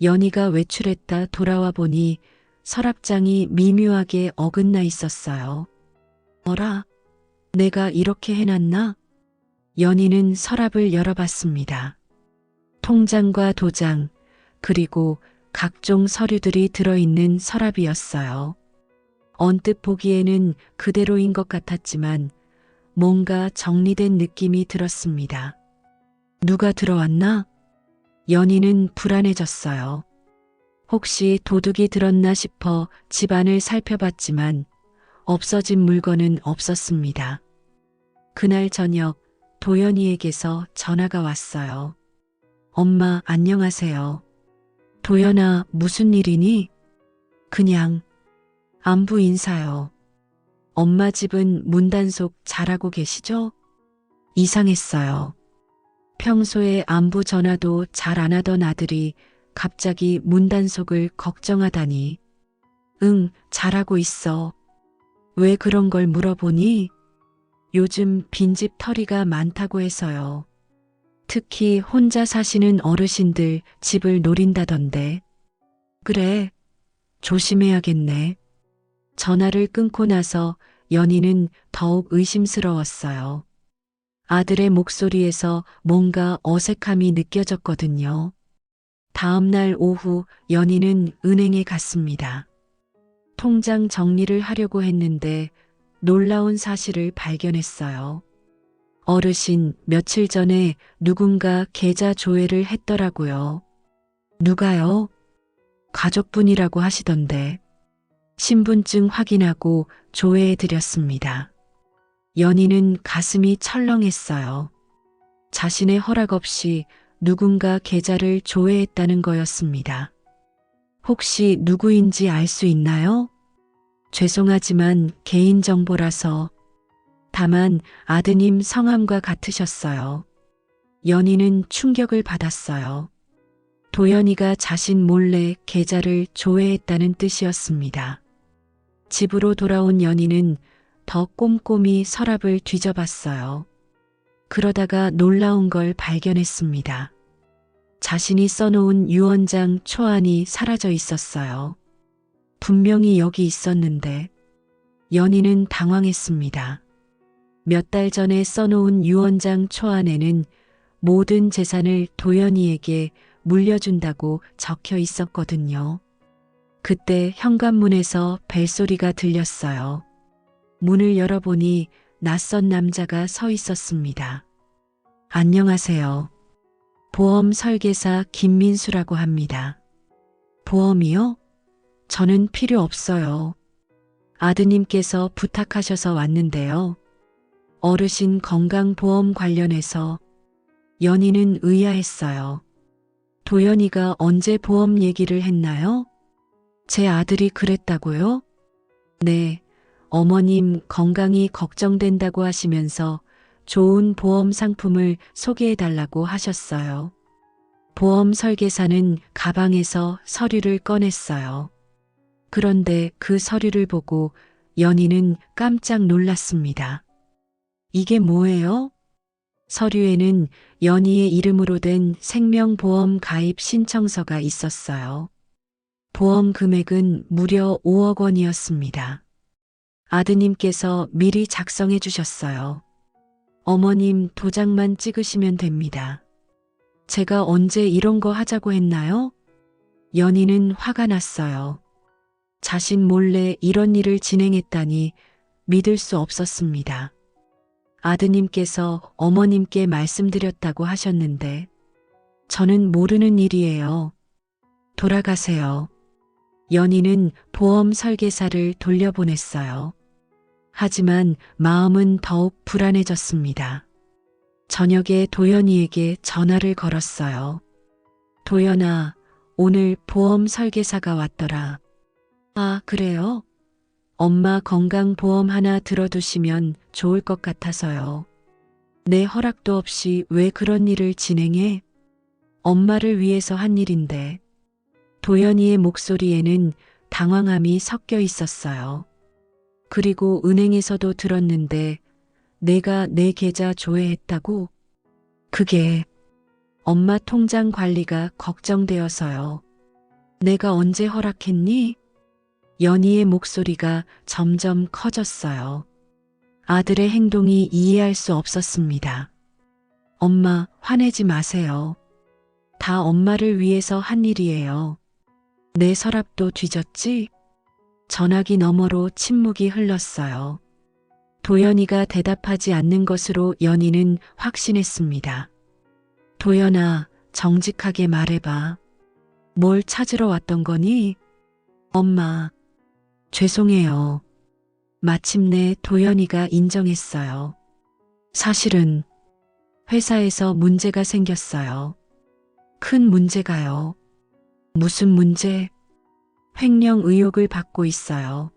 연희가 외출했다 돌아와 보니 서랍장이 미묘하게 어긋나 있었어요. 어라? 내가 이렇게 해놨나? 연희는 서랍을 열어봤습니다. 통장과 도장, 그리고 각종 서류들이 들어있는 서랍이었어요. 언뜻 보기에는 그대로인 것 같았지만 뭔가 정리된 느낌이 들었습니다. 누가 들어왔나? 연희는 불안해졌어요. 혹시 도둑이 들었나 싶어 집안을 살펴봤지만 없어진 물건은 없었습니다. 그날 저녁 도연이에게서 전화가 왔어요. 엄마, 안녕하세요. 도연아, 무슨 일이니? 그냥 안부 인사요. 엄마 집은 문단속 잘하고 계시죠? 이상했어요. 평소에 안부 전화도 잘 안 하던 아들이 갑자기 문단속을 걱정하다니. 응, 잘하고 있어. 왜 그런 걸 물어보니? 요즘 빈집 털이가 많다고 해서요. 특히 혼자 사시는 어르신들 집을 노린다던데. 그래, 조심해야겠네. 전화를 끊고 나서 연희는 더욱 의심스러웠어요. 아들의 목소리에서 뭔가 어색함이 느껴졌거든요. 다음 날 오후 연희는 은행에 갔습니다. 통장 정리를 하려고 했는데 놀라운 사실을 발견했어요. 어르신, 며칠 전에 누군가 계좌 조회를 했더라고요. 누가요? 가족분이라고 하시던데. 신분증 확인하고 조회해 드렸습니다. 연희는 가슴이 철렁했어요. 자신의 허락 없이 누군가 계좌를 조회했다는 거였습니다. 혹시 누구인지 알 수 있나요? 죄송하지만 개인정보라서. 다만 아드님 성함과 같으셨어요. 연희는 충격을 받았어요. 도연이가 자신 몰래 계좌를 조회했다는 뜻이었습니다. 집으로 돌아온 연희는 더 꼼꼼히 서랍을 뒤져봤어요. 그러다가 놀라운 걸 발견했습니다. 자신이 써놓은 유언장 초안이 사라져 있었어요. 분명히 여기 있었는데. 연희는 당황했습니다. 몇 달 전에 써놓은 유언장 초안에는 모든 재산을 도연이에게 물려준다고 적혀 있었거든요. 그때 현관문에서 벨소리가 들렸어요. 문을 열어보니 낯선 남자가 서 있었습니다. 안녕하세요. 보험 설계사 김민수라고 합니다. 보험이요? 저는 필요 없어요. 아드님께서 부탁하셔서 왔는데요. 어르신 건강보험 관련해서. 연희는 의아했어요. 도연이가 언제 보험 얘기를 했나요? 제 아들이 그랬다고요? 네, 어머님 건강이 걱정된다고 하시면서 좋은 보험 상품을 소개해달라고 하셨어요. 보험 설계사는 가방에서 서류를 꺼냈어요. 그런데 그 서류를 보고 연희는 깜짝 놀랐습니다. 이게 뭐예요? 서류에는 연희의 이름으로 된 생명보험 가입 신청서가 있었어요. 보험 금액은 무려 5억 원이었습니다. 아드님께서 미리 작성해 주셨어요. 어머님 도장만 찍으시면 됩니다. 제가 언제 이런 거 하자고 했나요? 연희는 화가 났어요. 자신 몰래 이런 일을 진행했다니 믿을 수 없었습니다. 아드님께서 어머님께 말씀드렸다고 하셨는데 저는 모르는 일이에요. 돌아가세요. 연희는 보험 설계사를 돌려보냈어요. 하지만 마음은 더욱 불안해졌습니다. 저녁에 도연이에게 전화를 걸었어요. 도연아, 오늘 보험 설계사가 왔더라. 아, 그래요? 엄마 건강보험 하나 들어두시면 좋을 것 같아서요. 내 허락도 없이 왜 그런 일을 진행해? 엄마를 위해서 한 일인데. 도연이의 목소리에는 당황함이 섞여 있었어요. 그리고 은행에서도 들었는데 내가 내 계좌 조회했다고? 그게 엄마 통장 관리가 걱정되어서요. 내가 언제 허락했니? 연희의 목소리가 점점 커졌어요. 아들의 행동이 이해할 수 없었습니다. 엄마, 화내지 마세요. 다 엄마를 위해서 한 일이에요. 내 서랍도 뒤졌지? 전화기 너머로 침묵이 흘렀어요. 도연이가 대답하지 않는 것으로 연희는 확신했습니다. 도연아, 정직하게 말해봐. 뭘 찾으러 왔던 거니? 엄마, 죄송해요. 마침내 도연이가 인정했어요. 사실은 회사에서 문제가 생겼어요. 큰 문제가요. 무슨 문제? 횡령 의혹을 받고 있어요.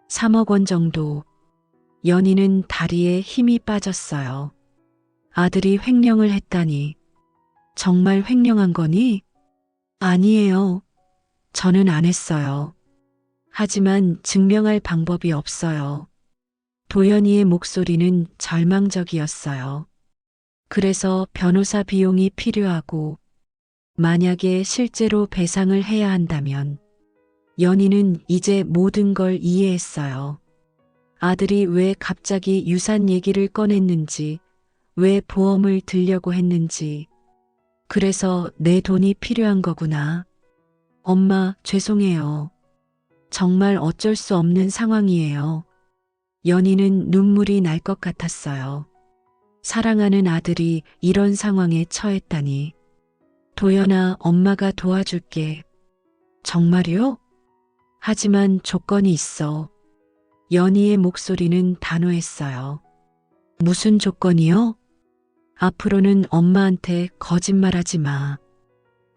3억 원 정도. 연희는 다리에 힘이 빠졌어요. 아들이 횡령을 했다니. 정말 횡령한 거니? 아니에요. 저는 안 했어요. 하지만 증명할 방법이 없어요. 도연이의 목소리는 절망적이었어요. 그래서 변호사 비용이 필요하고 만약에 실제로 배상을 해야 한다면 연희는 이제 모든 걸 이해했어요. 아들이 왜 갑자기 유산 얘기를 꺼냈는지, 왜 보험을 들려고 했는지. 그래서 내 돈이 필요한 거구나. 엄마, 죄송해요. 정말 어쩔 수 없는 상황이에요. 연희는 눈물이 날 것 같았어요. 사랑하는 아들이 이런 상황에 처했다니. 도연아, 엄마가 도와줄게. 정말요? 하지만 조건이 있어. 연희의 목소리는 단호했어요. 무슨 조건이요? 앞으로는 엄마한테 거짓말하지 마.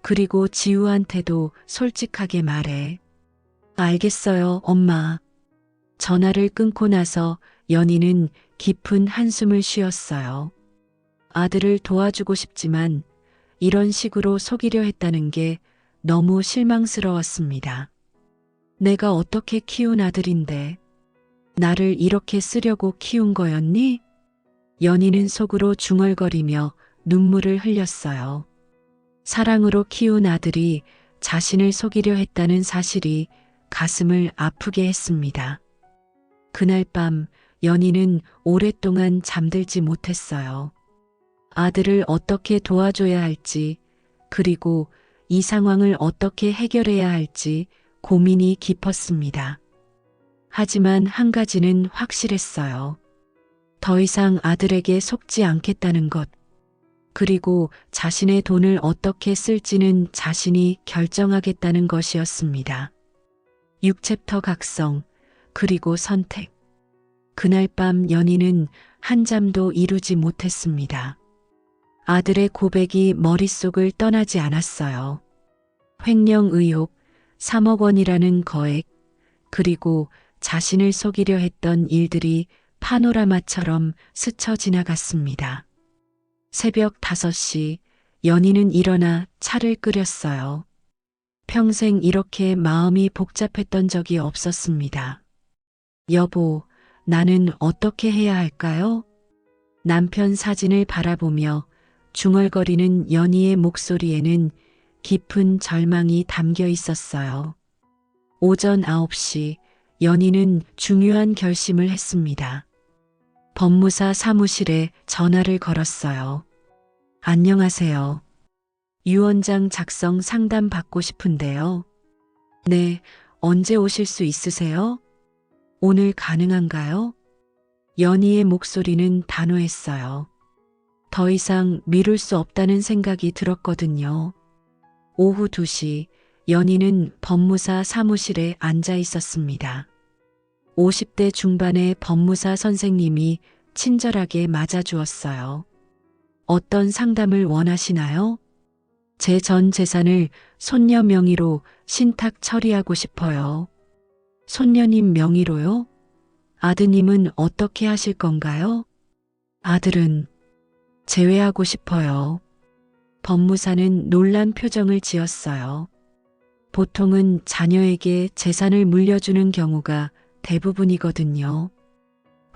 그리고 지우한테도 솔직하게 말해. 알겠어요, 엄마. 전화를 끊고 나서 연희는 깊은 한숨을 쉬었어요. 아들을 도와주고 싶지만 이런 식으로 속이려 했다는 게 너무 실망스러웠습니다. 내가 어떻게 키운 아들인데 나를 이렇게 쓰려고 키운 거였니? 연희는 속으로 중얼거리며 눈물을 흘렸어요. 사랑으로 키운 아들이 자신을 속이려 했다는 사실이 가슴을 아프게 했습니다. 그날 밤 연희는 오랫동안 잠들지 못했어요. 아들을 어떻게 도와줘야 할지, 그리고 이 상황을 어떻게 해결해야 할지 고민이 깊었습니다. 하지만 한 가지는 확실했어요. 더 이상 아들에게 속지 않겠다는 것, 그리고 자신의 돈을 어떻게 쓸지는 자신이 결정하겠다는 것이었습니다. 6챕터 각성, 그리고 선택. 그날 밤 연희는 한잠도 이루지 못했습니다. 아들의 고백이 머릿속을 떠나지 않았어요. 횡령 의혹, 3억 원이라는 거액, 그리고 자신을 속이려 했던 일들이 파노라마처럼 스쳐 지나갔습니다. 새벽 5시 연희는 일어나 차를 끓였어요. 평생 이렇게 마음이 복잡했던 적이 없었습니다. 여보, 나는 어떻게 해야 할까요? 남편 사진을 바라보며 중얼거리는 연희의 목소리에는 깊은 절망이 담겨 있었어요. 오전 9시 연희는 중요한 결심을 했습니다. 법무사 사무실에 전화를 걸었어요. 안녕하세요. 유언장 작성 상담 받고 싶은데요. 네, 언제 오실 수 있으세요? 오늘 가능한가요? 연희의 목소리는 단호했어요. 더 이상 미룰 수 없다는 생각이 들었거든요. 오후 2시 연희는 법무사 사무실에 앉아 있었습니다. 50대 중반의 법무사 선생님이 친절하게 맞아주었어요. 어떤 상담을 원하시나요? 제 전 재산을 손녀 명의로 신탁 처리하고 싶어요. 손녀님 명의로요? 아드님은 어떻게 하실 건가요? 아들은 제외하고 싶어요. 법무사는 놀란 표정을 지었어요. 보통은 자녀에게 재산을 물려주는 경우가 대부분이거든요.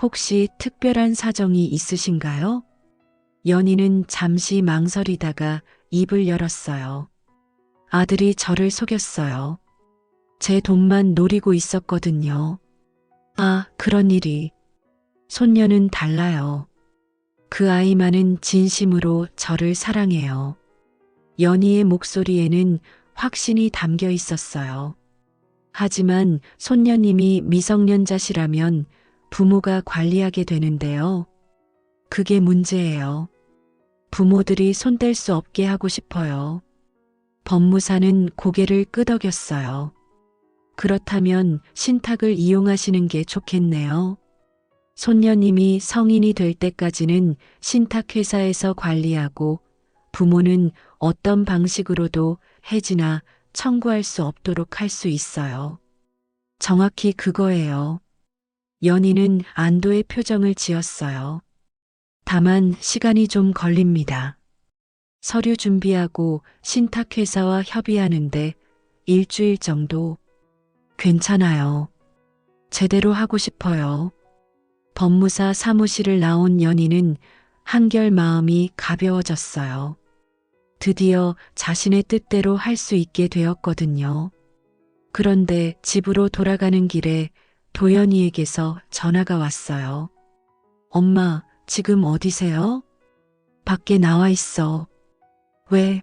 혹시 특별한 사정이 있으신가요? 연희는 잠시 망설이다가 입을 열었어요. 아들이 저를 속였어요. 제 돈만 노리고 있었거든요. 아, 그런 일이. 손녀는 달라요. 그 아이만은 진심으로 저를 사랑해요. 연희의 목소리에는 확신이 담겨 있었어요. 하지만 손녀님이 미성년자시라면 부모가 관리하게 되는데요. 그게 문제예요. 부모들이 손댈 수 없게 하고 싶어요. 법무사는 고개를 끄덕였어요. 그렇다면 신탁을 이용하시는 게 좋겠네요. 손녀님이 성인이 될 때까지는 신탁회사에서 관리하고 부모는 어떤 방식으로도 해지나 청구할 수 없도록 할 수 있어요. 정확히 그거예요. 연희는 안도의 표정을 지었어요. 다만 시간이 좀 걸립니다. 서류 준비하고 신탁회사와 협의하는데 일주일 정도. 괜찮아요. 제대로 하고 싶어요. 법무사 사무실을 나온 연희는 한결 마음이 가벼워졌어요. 드디어 자신의 뜻대로 할 수 있게 되었거든요. 그런데 집으로 돌아가는 길에 도연이에게서 전화가 왔어요. 엄마, 지금 어디세요? 밖에 나와 있어. 왜?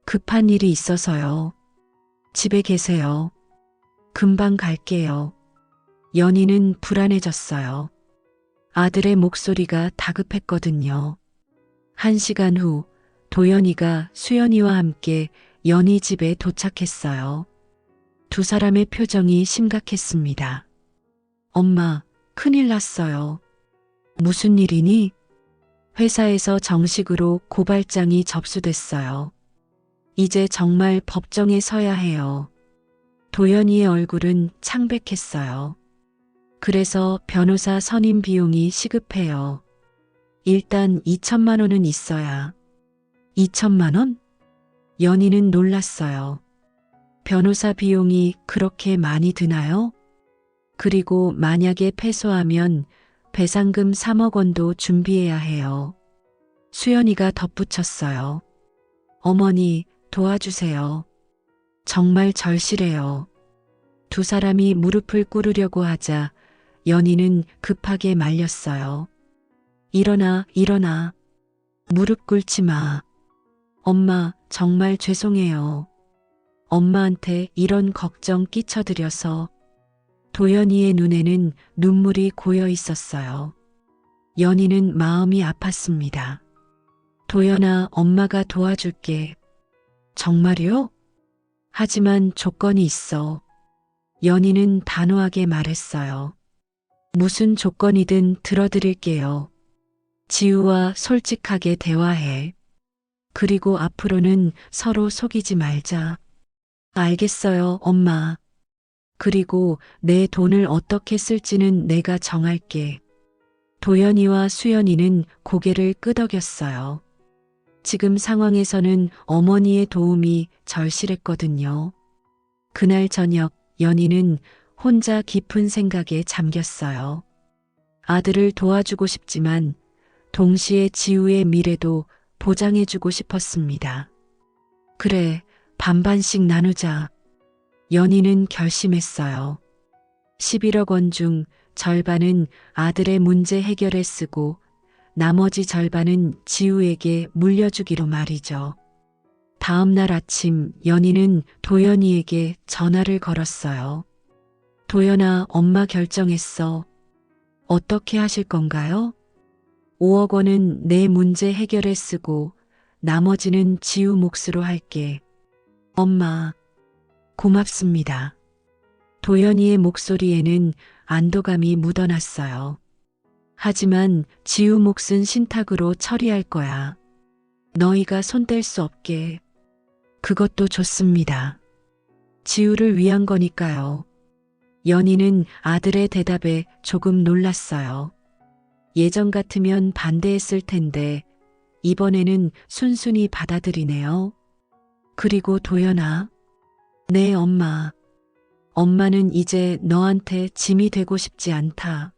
급한 일이 있어서요. 집에 계세요. 금방 갈게요. 연희는 불안해졌어요. 아들의 목소리가 다급했거든요. 1시간 후 도연이가 수연이와 함께 연희 집에 도착했어요. 두 사람의 표정이 심각했습니다. 엄마, 큰일 났어요. 무슨 일이니? 회사에서 정식으로 고발장이 접수됐어요. 이제 정말 법정에 서야 해요. 도연이의 얼굴은 창백했어요. 그래서 변호사 선임 비용이 시급해요. 일단 2천만 원은 있어야. 2천만 원? 연희는 놀랐어요. 변호사 비용이 그렇게 많이 드나요? 그리고 만약에 패소하면 배상금 3억 원도 준비해야 해요. 수연이가 덧붙였어요. 어머니, 도와주세요. 정말 절실해요. 두 사람이 무릎을 꿇으려고 하자 연희는 급하게 말렸어요. 일어나, 일어나. 무릎 꿇지 마. 엄마, 정말 죄송해요. 엄마한테 이런 걱정 끼쳐드려서. 도연이의 눈에는 눈물이 고여 있었어요. 연희는 마음이 아팠습니다. 도연아, 엄마가 도와줄게. 정말요? 하지만 조건이 있어. 연희는 단호하게 말했어요. 무슨 조건이든 들어드릴게요. 지우와 솔직하게 대화해. 그리고 앞으로는 서로 속이지 말자. 알겠어요, 엄마. 그리고 내 돈을 어떻게 쓸지는 내가 정할게. 도연이와 수연이는 고개를 끄덕였어요. 지금 상황에서는 어머니의 도움이 절실했거든요. 그날 저녁 연희는 혼자 깊은 생각에 잠겼어요. 아들을 도와주고 싶지만 동시에 지우의 미래도 보장해주고 싶었습니다. 그래, 반반씩 나누자. 연희는 결심했어요. 11억 원 중 절반은 아들의 문제 해결에 쓰고 나머지 절반은 지우에게 물려주기로 말이죠. 다음 날 아침 연희는 도연이에게 전화를 걸었어요. 도연아, 엄마 결정했어. 어떻게 하실 건가요? 5억 원은 내 문제 해결에 쓰고 나머지는 지우 몫으로 할게. 엄마, 고맙습니다. 도연이의 목소리에는 안도감이 묻어났어요. 하지만 지우 몫은 신탁으로 처리할 거야. 너희가 손댈 수 없게. 그것도 좋습니다. 지우를 위한 거니까요. 연희는 아들의 대답에 조금 놀랐어요. 예전 같으면 반대했을 텐데 이번에는 순순히 받아들이네요. 그리고 도연아, 네 엄마. 엄마는 이제 너한테 짐이 되고 싶지 않다.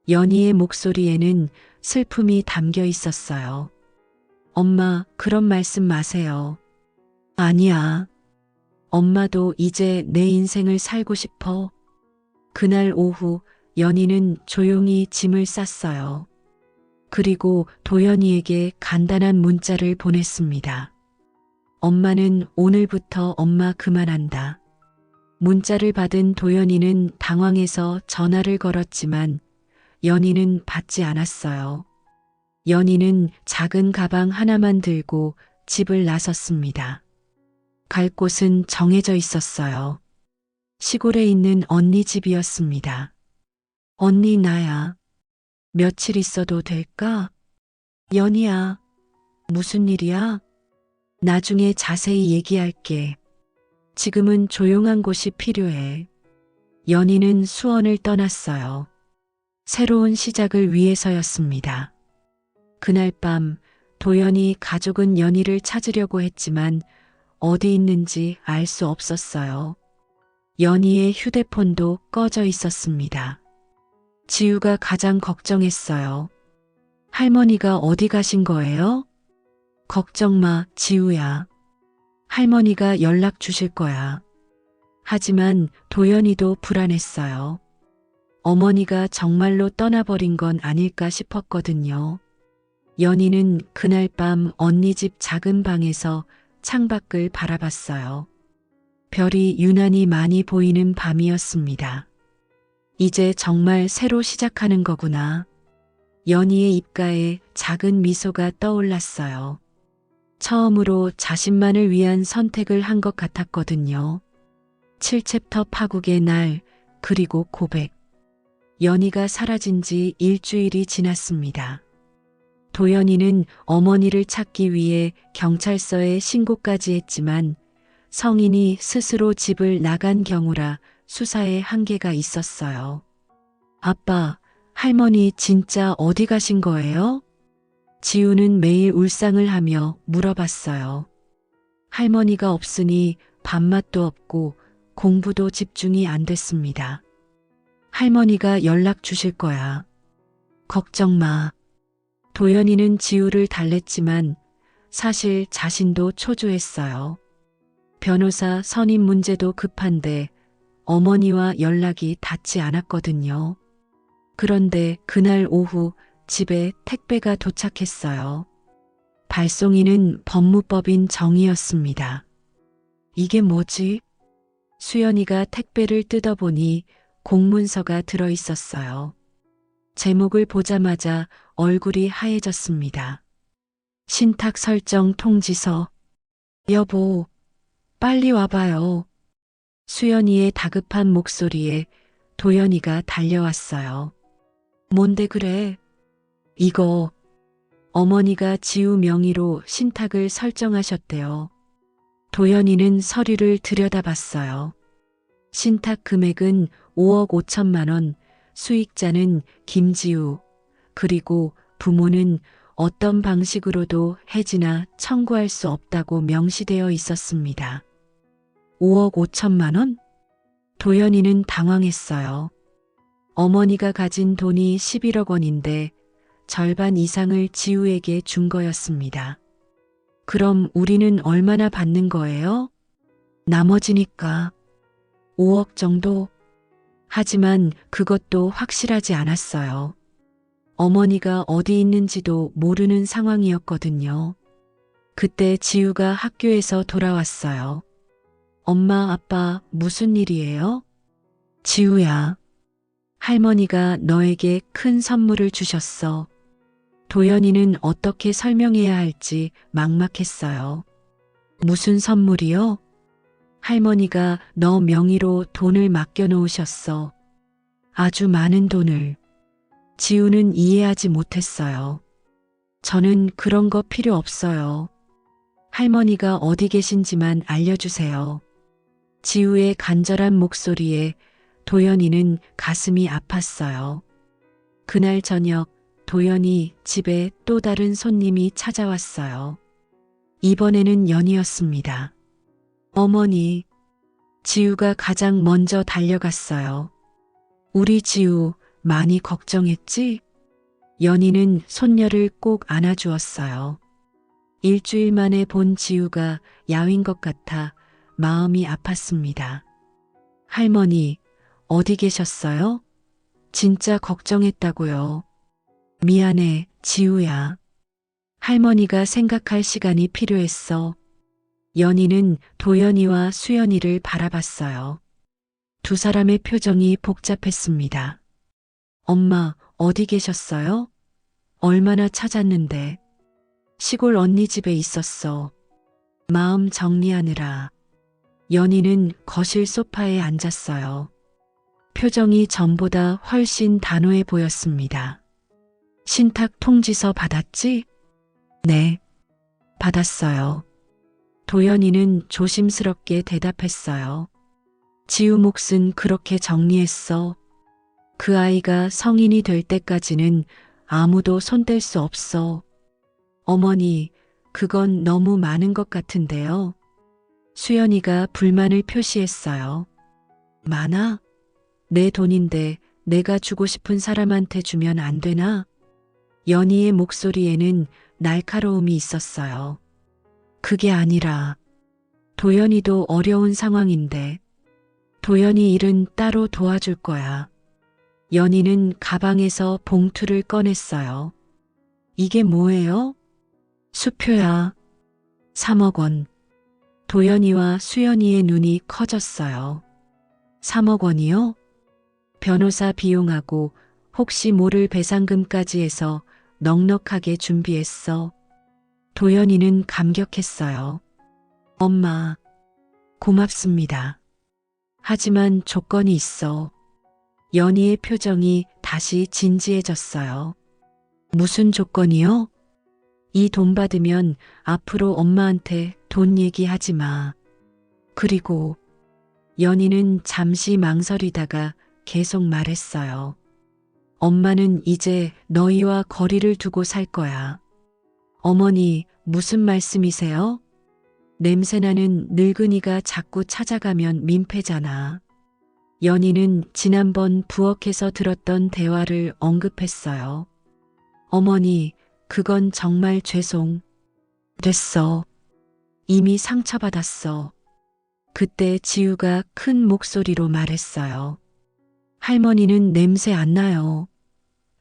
연희의 목소리에는 슬픔이 담겨 있었어요. 엄마, 그런 말씀 마세요. 아니야. 엄마도 이제 내 인생을 살고 싶어. 그날 오후 연희는 조용히 짐을 쌌어요. 그리고 도연이에게 간단한 문자를 보냈습니다. 엄마는 오늘부터 엄마 그만한다. 문자를 받은 도연이는 당황해서 전화를 걸었지만 연희는 받지 않았어요. 연희는 작은 가방 하나만 들고 집을 나섰습니다. 갈 곳은 정해져 있었어요. 시골에 있는 언니 집이었습니다. 언니 나야. 며칠 있어도 될까? 연희야. 무슨 일이야? 나중에 자세히 얘기할게. 지금은 조용한 곳이 필요해. 연희는 수원을 떠났어요. 새로운 시작을 위해서였습니다. 그날 밤 도연이 가족은 연희를 찾으려고 했지만 어디 있는지 알 수 없었어요. 연희의 휴대폰도 꺼져 있었습니다. 지우가 가장 걱정했어요. 할머니가 어디 가신 거예요? 걱정 마, 지우야. 할머니가 연락 주실 거야. 하지만 도연이도 불안했어요. 어머니가 정말로 떠나버린 건 아닐까 싶었거든요. 연희는 그날 밤 언니 집 작은 방에서 창밖을 바라봤어요. 별이 유난히 많이 보이는 밤이었습니다. 이제 정말 새로 시작하는 거구나. 연희의 입가에 작은 미소가 떠올랐어요. 처음으로 자신만을 위한 선택을 한 것 같았거든요. 7챕터 파국의 날, 그리고 고백. 연희가 사라진 지 일주일이 지났습니다. 도연이는 어머니를 찾기 위해 경찰서에 신고까지 했지만 성인이 스스로 집을 나간 경우라 수사에 한계가 있었어요. 아빠, 할머니 진짜 어디 가신 거예요? 지우는 매일 울상을 하며 물어봤어요. 할머니가 없으니 밥맛도 없고 공부도 집중이 안 됐습니다. 할머니가 연락 주실 거야. 걱정 마. 도연이는 지우를 달랬지만 사실 자신도 초조했어요. 변호사 선임 문제도 급한데 어머니와 연락이 닿지 않았거든요. 그런데 그날 오후 집에 택배가 도착했어요. 발송인은 법무법인 정이었습니다. 이게 뭐지? 수연이가 택배를 뜯어보니 공문서가 들어있었어요. 제목을 보자마자 얼굴이 하얘졌습니다. 신탁 설정 통지서. 여보, 빨리 와봐요. 수연이의 다급한 목소리에 도연이가 달려왔어요. 뭔데 그래? 이거 어머니가 지우 명의로 신탁을 설정하셨대요. 도연이는 서류를 들여다봤어요. 신탁 금액은 5억 5천만 원, 수익자는 김지우, 그리고 부모는 어떤 방식으로도 해지나 청구할 수 없다고 명시되어 있었습니다. 5억 5천만 원? 도연이는 당황했어요. 어머니가 가진 돈이 11억 원인데 절반 이상을 지우에게 준 거였습니다. 그럼 우리는 얼마나 받는 거예요? 나머지니까 5억 정도? 하지만 그것도 확실하지 않았어요. 어머니가 어디 있는지도 모르는 상황이었거든요. 그때 지우가 학교에서 돌아왔어요. 엄마, 아빠, 무슨 일이에요? 지우야, 할머니가 너에게 큰 선물을 주셨어. 도연이는 어떻게 설명해야 할지 막막했어요. 무슨 선물이요? 할머니가 너 명의로 돈을 맡겨놓으셨어. 아주 많은 돈을. 지우는 이해하지 못했어요. 저는 그런 거 필요 없어요. 할머니가 어디 계신지만 알려주세요. 지우의 간절한 목소리에 도연이는 가슴이 아팠어요. 그날 저녁 도연이 집에 또 다른 손님이 찾아왔어요. 이번에는 연이었습니다. 어머니, 지우가 가장 먼저 달려갔어요. 우리 지우 많이 걱정했지? 연희는 손녀를 꼭 안아주었어요. 일주일 만에 본 지우가 야윈 것 같아 마음이 아팠습니다. 할머니, 어디 계셨어요? 진짜 걱정했다고요. 미안해, 지우야. 할머니가 생각할 시간이 필요했어. 연희는 도연이와 수연이를 바라봤어요. 두 사람의 표정이 복잡했습니다. 엄마, 어디 계셨어요? 얼마나 찾았는데. 시골 언니 집에 있었어. 마음 정리하느라. 연희는 거실 소파에 앉았어요. 표정이 전보다 훨씬 단호해 보였습니다. 신탁 통지서 받았지? 네, 받았어요. 도연이는 조심스럽게 대답했어요. 지우 몫은 그렇게 정리했어. 그 아이가 성인이 될 때까지는 아무도 손댈 수 없어. 어머니, 그건 너무 많은 것 같은데요. 수연이가 불만을 표시했어요. 많아? 내 돈인데 내가 주고 싶은 사람한테 주면 안 되나? 연희의 목소리에는 날카로움이 있었어요. 그게 아니라 도연이도 어려운 상황인데 도연이 일은 따로 도와줄 거야. 연희는 가방에서 봉투를 꺼냈어요. 이게 뭐예요? 수표야. 3억 원. 도연이와 수연이의 눈이 커졌어요. 3억 원이요? 변호사 비용하고 혹시 모를 배상금까지 해서 넉넉하게 준비했어. 도연이는 감격했어요. 엄마, 고맙습니다. 하지만 조건이 있어. 연희의 표정이 다시 진지해졌어요. 무슨 조건이요? 이 돈 받으면 앞으로 엄마한테 돈 얘기하지 마. 그리고 연희는 잠시 망설이다가 계속 말했어요. 엄마는 이제 너희와 거리를 두고 살 거야. 어머니, 무슨 말씀이세요? 냄새나는 늙은이가 자꾸 찾아가면 민폐잖아. 연희는 지난번 부엌에서 들었던 대화를 언급했어요. 어머니, 그건 정말 됐어. 이미 상처받았어. 그때 지우가 큰 목소리로 말했어요. 할머니는 냄새 안 나요.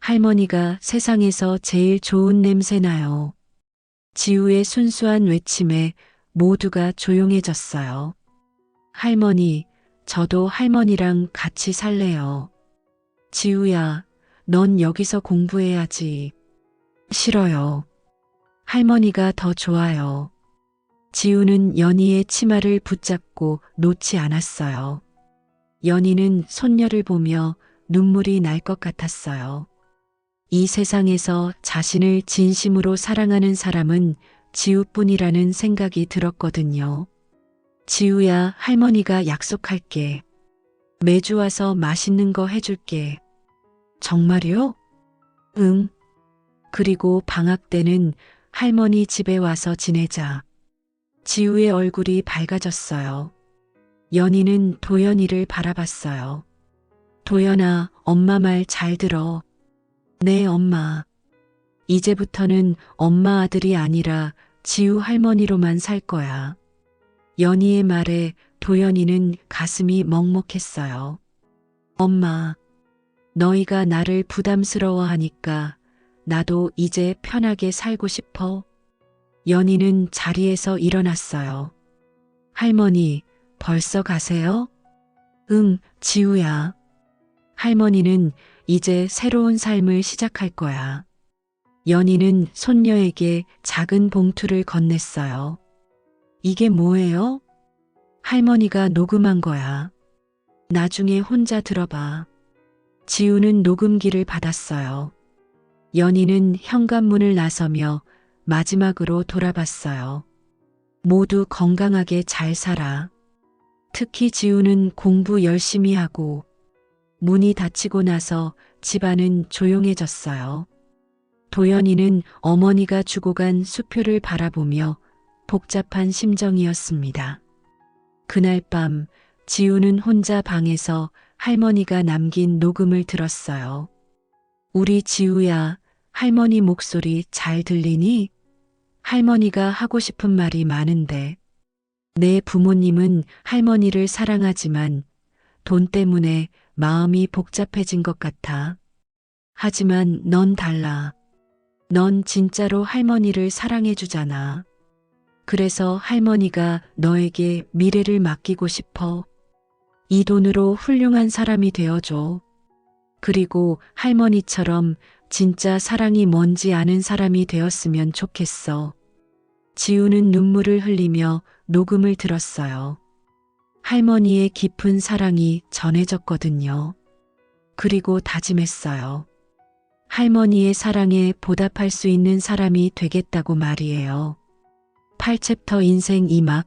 할머니가 세상에서 제일 좋은 냄새 나요. 지우의 순수한 외침에 모두가 조용해졌어요. 할머니, 저도 할머니랑 같이 살래요. 지우야, 넌 여기서 공부해야지. 싫어요. 할머니가 더 좋아요. 지우는 연희의 치마를 붙잡고 놓지 않았어요. 연희는 손녀를 보며 눈물이 날 것 같았어요. 이 세상에서 자신을 진심으로 사랑하는 사람은 지우뿐이라는 생각이 들었거든요. 지우야, 할머니가 약속할게. 매주 와서 맛있는 거 해줄게. 정말요? 응. 그리고 방학 때는 할머니 집에 와서 지내자. 지우의 얼굴이 밝아졌어요. 연희는 도연이를 바라봤어요. 도연아, 엄마 말 잘 들어. 네, 엄마. 이제부터는 엄마 아들이 아니라 지우 할머니로만 살 거야. 연희의 말에 도연이는 가슴이 먹먹했어요. 엄마, 너희가 나를 부담스러워하니까 나도 이제 편하게 살고 싶어. 연희는 자리에서 일어났어요. 할머니, 벌써 가세요? 응, 지우야. 할머니는 이제 새로운 삶을 시작할 거야. 연희는 손녀에게 작은 봉투를 건넸어요. 이게 뭐예요? 할머니가 녹음한 거야. 나중에 혼자 들어봐. 지우는 녹음기를 받았어요. 연희는 현관문을 나서며 마지막으로 돌아봤어요. 모두 건강하게 잘 살아. 특히 지우는 공부 열심히 하고. 문이 닫히고 나서 집안은 조용해졌어요. 도연이는 어머니가 주고 간 수표를 바라보며 복잡한 심정이었습니다. 그날 밤 지우는 혼자 방에서 할머니가 남긴 녹음을 들었어요. 우리 지우야, 할머니 목소리 잘 들리니? 할머니가 하고 싶은 말이 많은데. 내 부모님은 할머니를 사랑하지만 돈 때문에 마음이 복잡해진 것 같아. 하지만 넌 달라. 넌 진짜로 할머니를 사랑해주잖아. 그래서 할머니가 너에게 미래를 맡기고 싶어. 이 돈으로 훌륭한 사람이 되어줘. 그리고 할머니처럼 진짜 사랑이 뭔지 아는 사람이 되었으면 좋겠어. 지우는 눈물을 흘리며 녹음을 들었어요. 할머니의 깊은 사랑이 전해졌거든요. 그리고 다짐했어요. 할머니의 사랑에 보답할 수 있는 사람이 되겠다고 말이에요. 8챕터 인생 2막,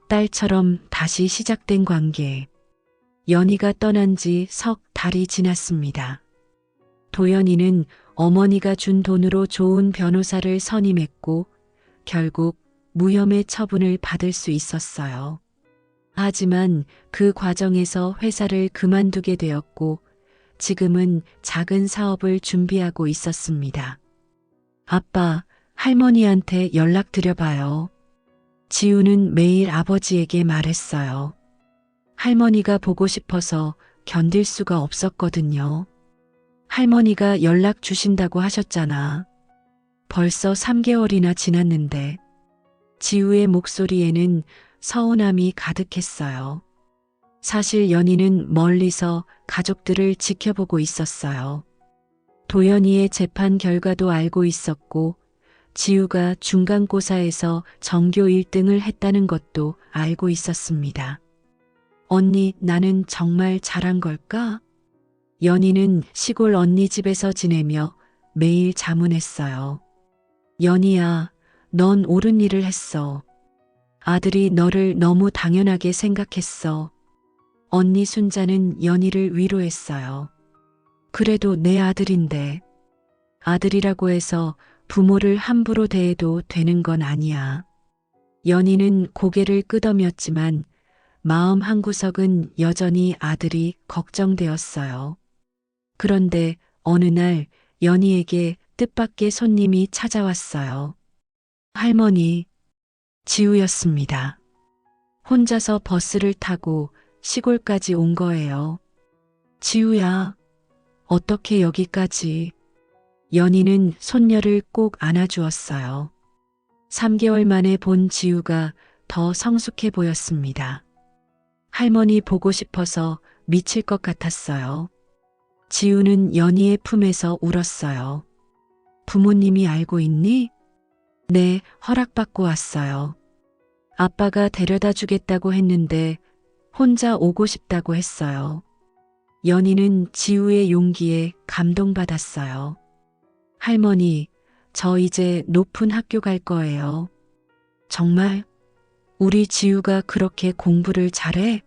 딸처럼 다시 시작된 관계. 연희가 떠난 지 석 달이 지났습니다. 도연이는 어머니가 준 돈으로 좋은 변호사를 선임했고 결국 무혐의 처분을 받을 수 있었어요. 하지만 그 과정에서 회사를 그만두게 되었고 지금은 작은 사업을 준비하고 있었습니다. 아빠, 할머니한테 연락드려봐요. 지우는 매일 아버지에게 말했어요. 할머니가 보고 싶어서 견딜 수가 없었거든요. 할머니가 연락 주신다고 하셨잖아. 벌써 3개월이나 지났는데. 지우의 목소리에는 서운함이 가득했어요. 사실 연희는 멀리서 가족들을 지켜보고 있었어요. 도연이의 재판 결과도 알고 있었고 지우가 중간고사에서 전교 1등을 했다는 것도 알고 있었습니다. 언니, 나는 정말 잘한 걸까? 연희는 시골 언니 집에서 지내며 매일 자문했어요. 연희야, 넌 옳은 일을 했어. 아들이 너를 너무 당연하게 생각했어. 언니 순자는 연희를 위로했어요. 그래도 내 아들인데. 아들이라고 해서 부모를 함부로 대해도 되는 건 아니야. 연희는 고개를 끄덕였지만 마음 한구석은 여전히 아들이 걱정되었어요. 그런데 어느 날 연희에게 뜻밖의 손님이 찾아왔어요. 할머니, 지우였습니다. 혼자서 버스를 타고 시골까지 온 거예요. 지우야, 어떻게 여기까지? 연희는 손녀를 꼭 안아주었어요. 3개월 만에 본 지우가 더 성숙해 보였습니다. 할머니 보고 싶어서 미칠 것 같았어요. 지우는 연희의 품에서 울었어요. 부모님이 알고 있니? 네, 허락받고 왔어요. 아빠가 데려다 주겠다고 했는데 혼자 오고 싶다고 했어요. 연희는 지우의 용기에 감동받았어요. 할머니, 저 이제 높은 학교 갈 거예요. 정말? 우리 지우가 그렇게 공부를 잘해?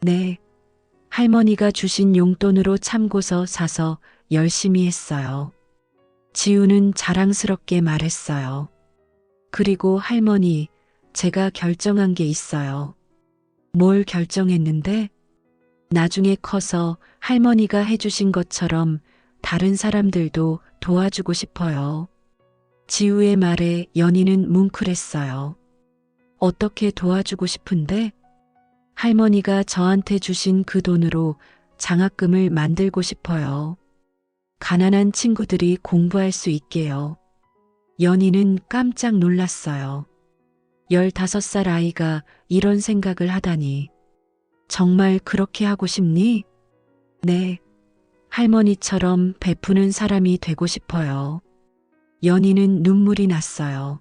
네. 할머니가 주신 용돈으로 참고서 사서 열심히 했어요. 지우는 자랑스럽게 말했어요. 그리고 할머니, 제가 결정한 게 있어요. 뭘 결정했는데? 나중에 커서 할머니가 해주신 것처럼 다른 사람들도 도와주고 싶어요. 지우의 말에 연희는 뭉클했어요. 어떻게 도와주고 싶은데? 할머니가 저한테 주신 그 돈으로 장학금을 만들고 싶어요. 가난한 친구들이 공부할 수 있게요. 연희는 깜짝 놀랐어요. 15살 아이가 이런 생각을 하다니. 정말 그렇게 하고 싶니? 네. 할머니처럼 베푸는 사람이 되고 싶어요. 연희는 눈물이 났어요.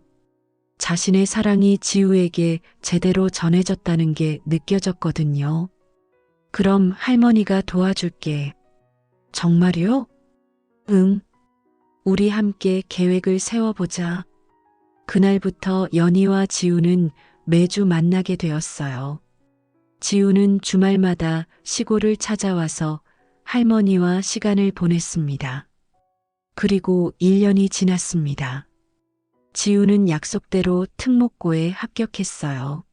자신의 사랑이 지우에게 제대로 전해졌다는 게 느껴졌거든요. 그럼 할머니가 도와줄게. 정말요? 응. 우리 함께 계획을 세워보자. 그날부터 연희와 지우는 매주 만나게 되었어요. 지우는 주말마다 시골을 찾아와서 할머니와 시간을 보냈습니다. 그리고 1년이 지났습니다. 지우는 약속대로 특목고에 합격했어요.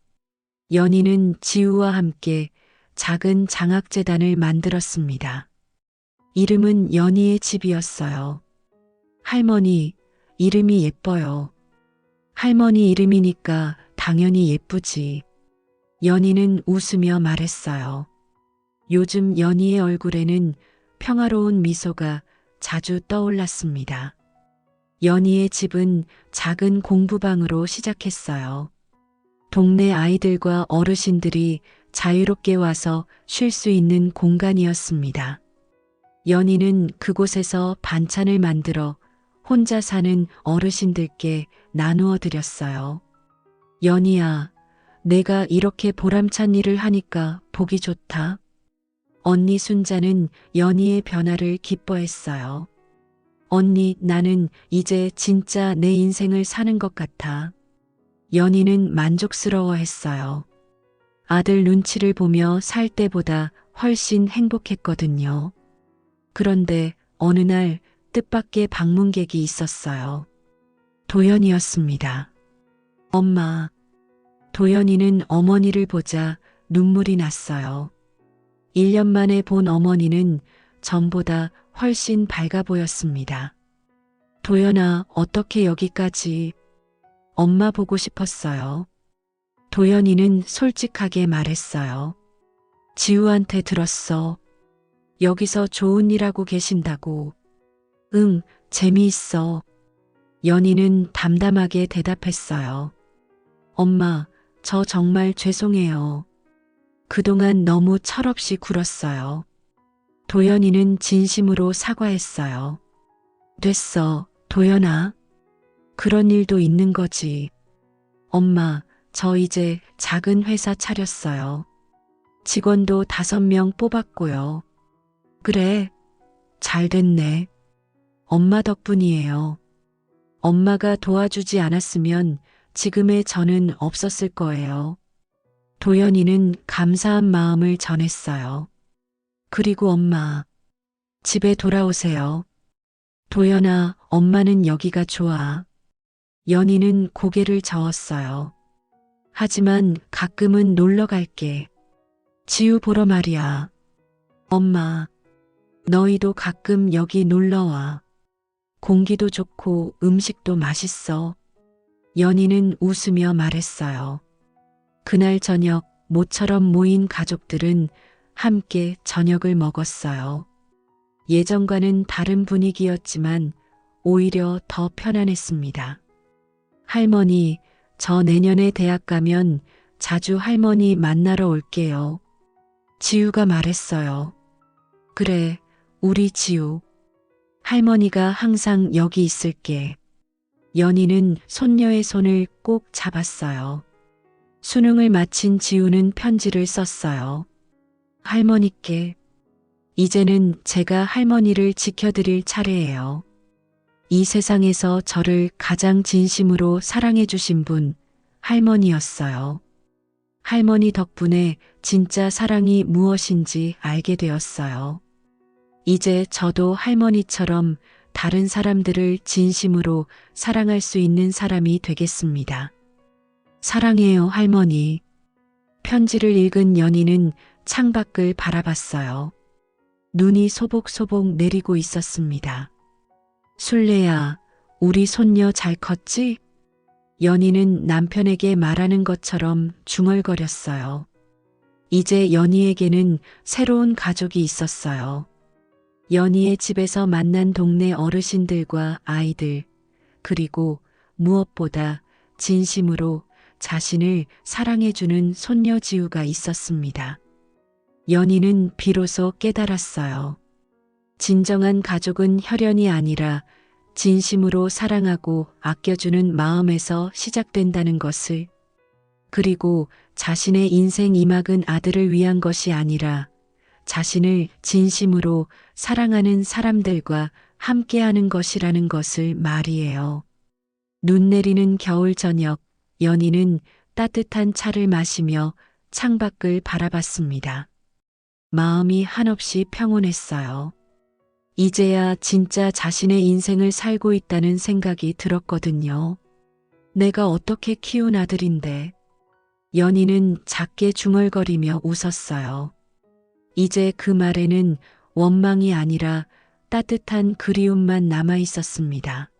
연희는 지우와 함께 작은 장학재단을 만들었습니다. 이름은 연희의 집이었어요. 할머니, 이름이 예뻐요. 할머니 이름이니까 당연히 예쁘지. 연희는 웃으며 말했어요. 요즘 연희의 얼굴에는 평화로운 미소가 자주 떠올랐습니다. 연희의 집은 작은 공부방으로 시작했어요. 동네 아이들과 어르신들이 자유롭게 와서 쉴 수 있는 공간이었습니다. 연희는 그곳에서 반찬을 만들어 혼자 사는 어르신들께 나누어 드렸어요. 연희야, 내가 이렇게 보람찬 일을 하니까 보기 좋다. 언니 순자는 연희의 변화를 기뻐했어요. 언니, 나는 이제 진짜 내 인생을 사는 것 같아. 연희는 만족스러워했어요. 아들 눈치를 보며 살 때보다 훨씬 행복했거든요. 그런데 어느 날 뜻밖의 방문객이 있었어요. 도연이었습니다. 엄마. 도연이는 어머니를 보자 눈물이 났어요. 1년 만에 본 어머니는 전보다 훨씬 밝아 보였습니다. 도연아, 어떻게 여기까지? 엄마 보고 싶었어요. 도연이는 솔직하게 말했어요. 지우한테 들었어. 여기서 좋은 일 하고 계신다고. 응, 재미있어. 연희는 담담하게 대답했어요. 엄마, 저 정말 죄송해요. 그동안 너무 철없이 굴었어요. 도연이는 진심으로 사과했어요. 됐어, 도연아. 그런 일도 있는 거지. 엄마, 저 이제 작은 회사 차렸어요. 직원도 5명 뽑았고요. 그래, 잘 됐네. 엄마 덕분이에요. 엄마가 도와주지 않았으면 지금의 저는 없었을 거예요. 도연이는 감사한 마음을 전했어요. 그리고 엄마, 집에 돌아오세요. 도연아, 엄마는 여기가 좋아. 연희는 고개를 저었어요. 하지만 가끔은 놀러 갈게. 지우 보러 말이야. 엄마, 너희도 가끔 여기 놀러와. 공기도 좋고 음식도 맛있어. 연희는 웃으며 말했어요. 그날 저녁 모처럼 모인 가족들은 함께 저녁을 먹었어요. 예전과는 다른 분위기였지만 오히려 더 편안했습니다. 할머니, 저 내년에 대학 가면 자주 할머니 만나러 올게요. 지우가 말했어요. 그래, 우리 지우. 할머니가 항상 여기 있을게. 연희는 손녀의 손을 꼭 잡았어요. 수능을 마친 지우는 편지를 썼어요. 할머니께, 이제는 제가 할머니를 지켜드릴 차례예요. 이 세상에서 저를 가장 진심으로 사랑해 주신 분, 할머니였어요. 할머니 덕분에 진짜 사랑이 무엇인지 알게 되었어요. 이제 저도 할머니처럼 다른 사람들을 진심으로 사랑할 수 있는 사람이 되겠습니다. 사랑해요, 할머니. 편지를 읽은 연희는 창밖을 바라봤어요. 눈이 소복소복 내리고 있었습니다. 술래야, 우리 손녀 잘 컸지? 연희는 남편에게 말하는 것처럼 중얼거렸어요. 이제 연희에게는 새로운 가족이 있었어요. 연희의 집에서 만난 동네 어르신들과 아이들, 그리고 무엇보다 진심으로 자신을 사랑해주는 손녀 지우가 있었습니다. 연희는 비로소 깨달았어요. 진정한 가족은 혈연이 아니라 진심으로 사랑하고 아껴주는 마음에서 시작된다는 것을, 그리고 자신의 인생 2막은 아들을 위한 것이 아니라 자신을 진심으로 사랑하는 사람들과 함께하는 것이라는 것을 말이에요. 눈 내리는 겨울 저녁, 연희는 따뜻한 차를 마시며 창밖을 바라봤습니다. 마음이 한없이 평온했어요. 이제야 진짜 자신의 인생을 살고 있다는 생각이 들었거든요. 내가 어떻게 키운 아들인데. 연희는 작게 중얼거리며 웃었어요. 이제 그 말에는 원망이 아니라 따뜻한 그리움만 남아 있었습니다.